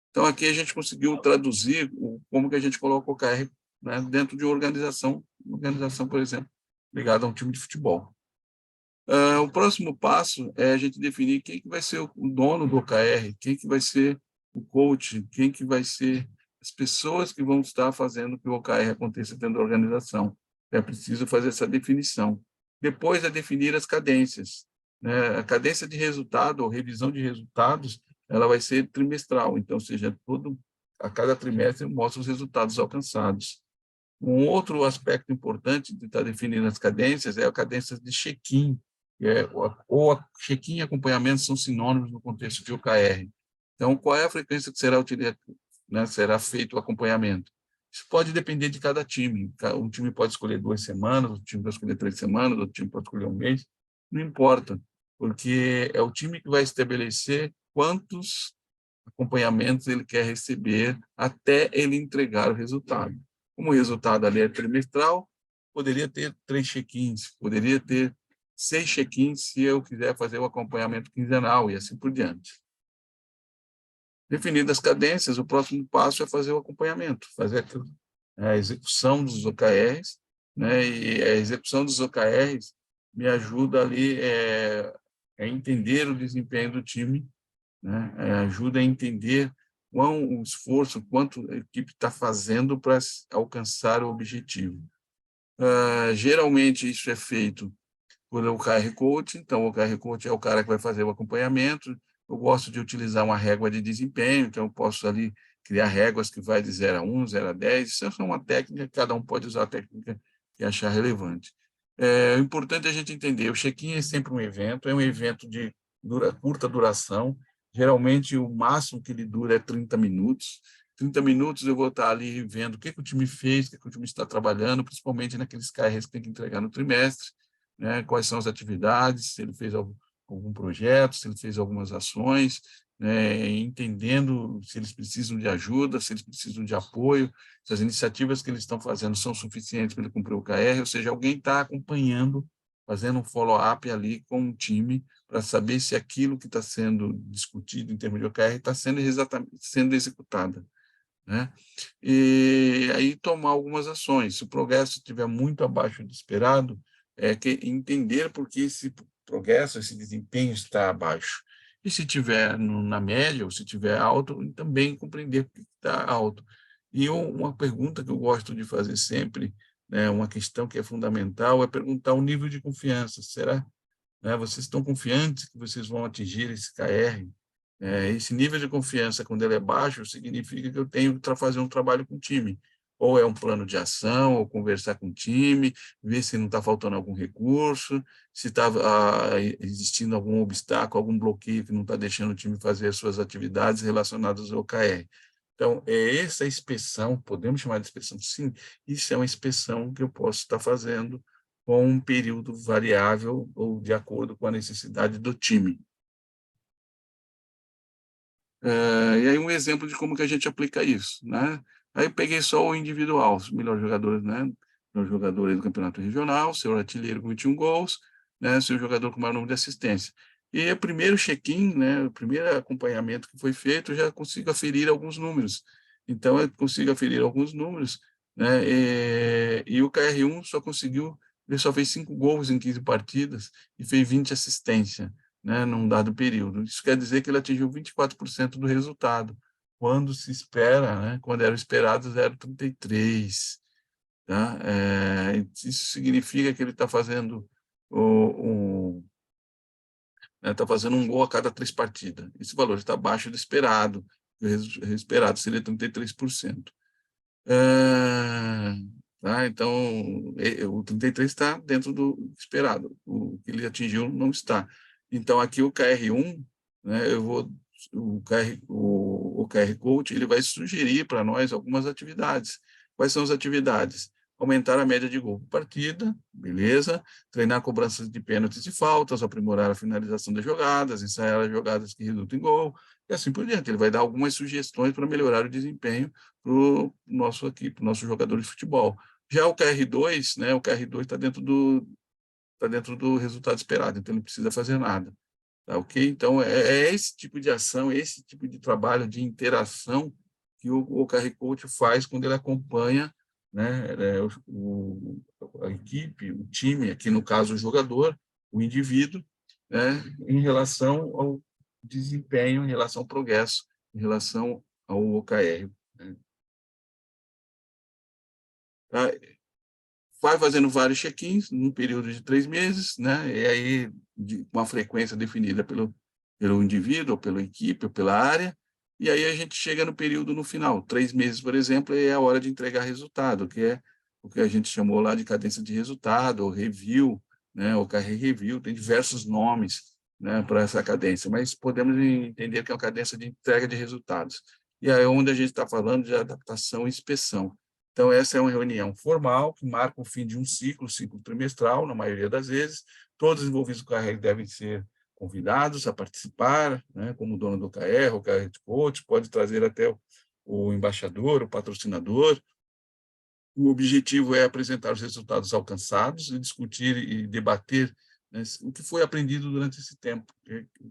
Então, aqui a gente conseguiu traduzir como que a gente coloca o OKR, né, dentro de uma organização, por exemplo, ligada a um time de futebol. O próximo passo é a gente definir quem que vai ser o dono do OKR, quem que vai ser o coach, quem que vai ser as pessoas que vão estar fazendo que o OKR aconteça dentro da organização. É preciso fazer essa definição. Depois é definir as cadências, né? A cadência de resultado ou revisão de resultados, ela vai ser trimestral, então, ou seja, a cada trimestre mostra os resultados alcançados. Um outro aspecto importante de estar definindo as cadências é a cadência de check-in, ou check-in e acompanhamento são sinônimos no contexto de OKR. Então, qual é a frequência que será utilizada, né, será feito o acompanhamento? Isso pode depender de cada time. Um time pode escolher 2 semanas, outro time pode escolher 3 semanas, outro time pode escolher um mês. Não importa, porque é o time que vai estabelecer quantos acompanhamentos ele quer receber até ele entregar o resultado. Como o resultado ali é trimestral, poderia ter 3 check-ins, poderia ter 6 check-ins se eu quiser fazer o acompanhamento quinzenal e assim por diante. Definidas as cadências, o próximo passo é fazer o acompanhamento, fazer a execução dos OKRs, né? E a execução dos OKRs me ajuda ali a entender o desempenho do time, né? Ajuda a entender o esforço, quanto a equipe está fazendo para alcançar o objetivo. Geralmente, isso é feito por OKR Coach, então o OKR Coach é o cara que vai fazer o acompanhamento. Eu gosto de utilizar uma régua de desempenho, então eu posso ali criar réguas que vai de 0 a 1, 0 a 10, isso é uma técnica, cada um pode usar a técnica que achar relevante. O importante é a gente entender, o check-in é sempre um evento, é um evento de curta duração, geralmente o máximo que ele dura é 30 minutos. 30 minutos eu vou estar ali vendo o que o time fez, o que o time está trabalhando, principalmente naqueles KRs que tem que entregar no trimestre, né, quais são as atividades, se ele fez algum projeto, se ele fez algumas ações, né, entendendo se eles precisam de ajuda, se eles precisam de apoio, se as iniciativas que eles estão fazendo são suficientes para ele cumprir o KR, ou seja, alguém está acompanhando, fazendo um follow-up ali com o time para saber se aquilo que está sendo discutido em termos de OKR está sendo exatamente sendo executado, né? E aí tomar algumas ações. Se o progresso estiver muito abaixo do esperado, que entender por que esse progresso, esse desempenho está abaixo. E se estiver na média, ou se estiver alto, também compreender por que está alto. E uma pergunta que eu gosto de fazer sempre, né, uma questão que é fundamental, é perguntar o nível de confiança. Será, né, vocês estão confiantes que vocês vão atingir esse KR? Esse nível de confiança, quando ele é baixo, significa que eu tenho que fazer um trabalho com o time. Ou é um plano de ação, ou conversar com o time, ver se não está faltando algum recurso, se está existindo algum obstáculo, algum bloqueio que não está deixando o time fazer as suas atividades relacionadas ao OKR. Então, essa inspeção, podemos chamar de inspeção? Sim, isso é uma inspeção que eu posso estar fazendo com um período variável ou de acordo com a necessidade do time. E aí um exemplo de como que a gente aplica isso, né? Aí eu peguei só o individual, os melhores jogadores, né? Os jogadores do campeonato regional, seu artilheiro com 21 gols, né? Seu jogador com o maior número de assistência. E o primeiro check-in, né? O primeiro acompanhamento que foi feito, eu já consigo aferir alguns números. Então, eu consigo aferir alguns números, né? E o KR1 só conseguiu, ele só fez 5 gols em 15 partidas e fez 20 assistências, né, num dado período. Isso quer dizer que ele atingiu 24% do resultado, quando se espera, né, quando era esperado 0,33. Tá? Isso significa que ele está fazendo tá fazendo um gol a cada 3 partidas. Esse valor está abaixo do esperado, o esperado seria 33%. Ah, tá? Então, o 33 está dentro do esperado, o que ele atingiu não está. Então, aqui o KR1, né, o KR Coach, ele vai sugerir para nós algumas atividades. Quais são as atividades? Aumentar a média de gol por partida, beleza? Treinar cobranças de pênaltis e faltas, aprimorar a finalização das jogadas, ensaiar as jogadas que resultam em gol, e assim por diante. Ele vai dar algumas sugestões para melhorar o desempenho para o nosso equipe, nosso jogador de futebol. Já o KR2, né, o KR2 tá dentro do resultado esperado, então ele não precisa fazer nada. Tá, ok? Então, é esse tipo de ação, esse tipo de trabalho de interação que o OKR Coach faz quando ele acompanha, né, a equipe, o time, aqui no caso o jogador, o indivíduo, né, em relação ao desempenho, em relação ao progresso, em relação ao OKR. Né? Tá? Vai fazendo vários check-ins num período de 3 meses, né? E aí de uma frequência definida pelo indivíduo, ou pela equipe, ou pela área, e aí a gente chega no período no final. 3 meses, por exemplo, é a hora de entregar resultado, que é o que a gente chamou lá de cadência de resultado, ou review, né? Ou carreira review, tem diversos nomes, né, para essa cadência, mas podemos entender que é uma cadência de entrega de resultados. E aí é onde a gente está falando de adaptação e inspeção. Então, essa é uma reunião formal, que marca o fim de um ciclo trimestral, na maioria das vezes. Todos os envolvidos com a OKR devem ser convidados a participar, né, como dono do OKR, o OKR Coach, pode trazer até o embaixador, o patrocinador. O objetivo é apresentar os resultados alcançados e discutir e debater, né, o que foi aprendido durante esse tempo,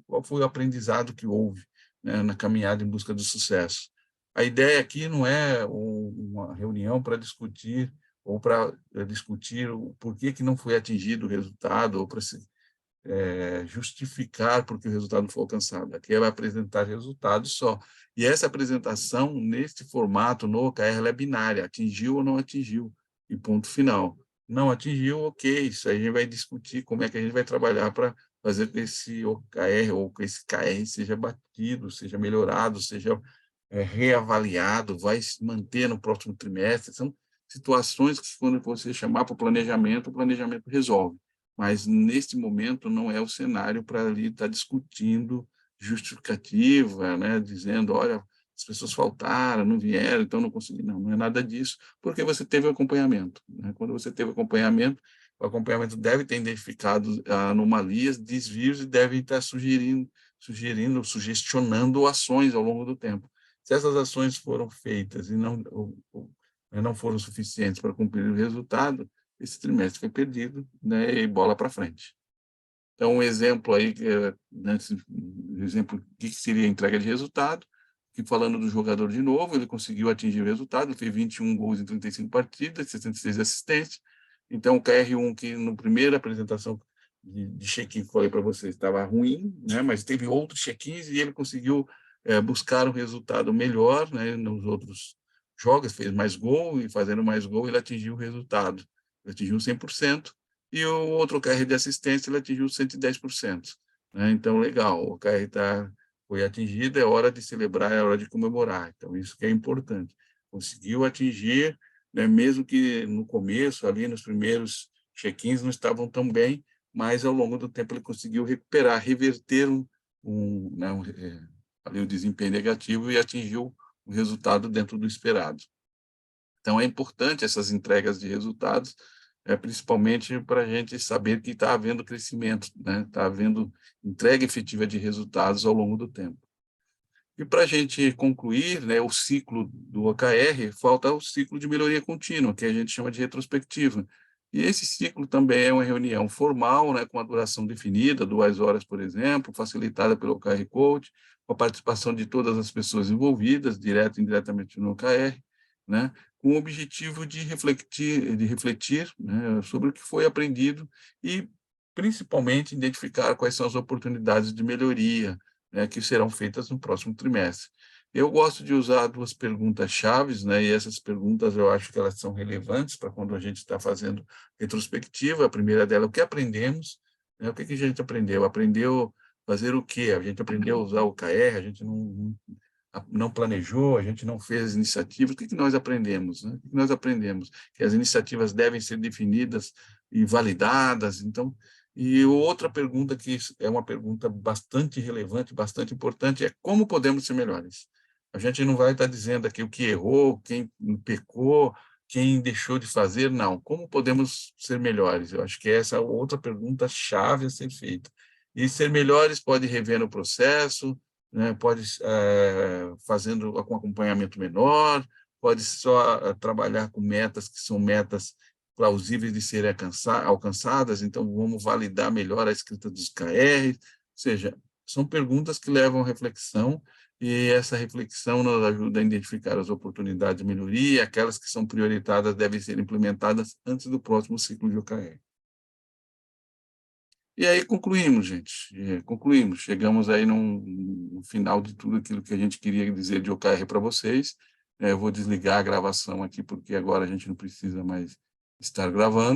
qual foi o aprendizado que houve, né, na caminhada em busca do sucesso. A ideia aqui não é uma reunião para discutir ou para discutir o porquê que não foi atingido o resultado ou para se justificar porque o resultado não foi alcançado. Aqui ela vai apresentar resultados só. E essa apresentação, neste formato, no OKR, ela é binária, atingiu ou não atingiu, e ponto final. Não atingiu, ok, isso aí a gente vai discutir como é que a gente vai trabalhar para fazer com que esse OKR ou com esse KR seja batido, seja melhorado, seja reavaliado, vai se manter no próximo trimestre. São situações que, quando você chamar para o planejamento resolve. Mas, neste momento, não é o cenário para ali estar discutindo justificativa, né? Dizendo, olha, as pessoas faltaram, não vieram, então não consegui. Não, não é nada disso, porque você teve o acompanhamento. Né? Quando você teve o acompanhamento deve ter identificado anomalias, desvios e deve estar sugestionando ações ao longo do tempo. Se essas ações foram feitas e não foram suficientes para cumprir o resultado, esse trimestre foi perdido, né, e bola para frente. Então, um exemplo aí, né, exemplo do que seria a entrega de resultado, que falando do jogador de novo, ele conseguiu atingir o resultado, ele fez 21 gols em 35 partidas, 66 assistências. Então, o KR1, que na primeira apresentação de check-in que falei para vocês, estava ruim, né, mas teve outros check-ins e ele conseguiu buscar um resultado melhor, né, nos outros jogos, fez mais gol, e fazendo mais gol ele atingiu o resultado. Ele atingiu 100%, e o outro OKR de assistência ele atingiu 110%. Né? Então, legal, o OKR foi atingido, é hora de celebrar, é hora de comemorar. Então, isso que é importante. Conseguiu atingir, né, mesmo que no começo, ali nos primeiros check-ins, não estavam tão bem, mas ao longo do tempo ele conseguiu recuperar, reverter ali o desempenho negativo e atingiu o resultado dentro do esperado. Então, é importante essas entregas de resultados, principalmente para a gente saber que está havendo crescimento, né? Está havendo entrega efetiva de resultados ao longo do tempo. E para a gente concluir, né, o ciclo do OKR, falta o ciclo de melhoria contínua, que a gente chama de retrospectiva. E esse ciclo também é uma reunião formal, né, com a duração definida, 2 horas, por exemplo, facilitada pelo OKR Coach, com a participação de todas as pessoas envolvidas, direto e indiretamente no OKR, né, com o objetivo de refletir, né, sobre o que foi aprendido e, principalmente, identificar quais são as oportunidades de melhoria, né, que serão feitas no próximo trimestre. Eu gosto de usar 2 perguntas-chave, né, e essas perguntas eu acho que elas são relevantes para quando a gente está fazendo retrospectiva. A primeira dela é o que aprendemos, né, o que a gente aprendeu? Aprendeu a fazer o quê? A gente aprendeu a usar o OKR, a gente não planejou, a gente não fez iniciativas. O que nós aprendemos, né? O que nós aprendemos? Que as iniciativas devem ser definidas e validadas. Então, e outra pergunta que é uma pergunta bastante relevante, bastante importante, é como podemos ser melhores? A gente não vai estar dizendo aqui o que errou, quem pecou, quem deixou de fazer, não. Como podemos ser melhores? Eu acho que essa é outra pergunta chave a ser feita. E ser melhores pode rever no processo, né? Pode fazendo com acompanhamento menor, pode só trabalhar com metas que são metas plausíveis de serem alcançadas, então vamos validar melhor a escrita dos KR, ou seja, são perguntas que levam à reflexão, e essa reflexão nos ajuda a identificar as oportunidades de melhoria, aquelas que são prioritárias devem ser implementadas antes do próximo ciclo de OKR. E aí concluímos, gente, concluímos, chegamos aí no final de tudo aquilo que a gente queria dizer de OKR para vocês. Eu vou desligar a gravação aqui, porque agora a gente não precisa mais estar gravando.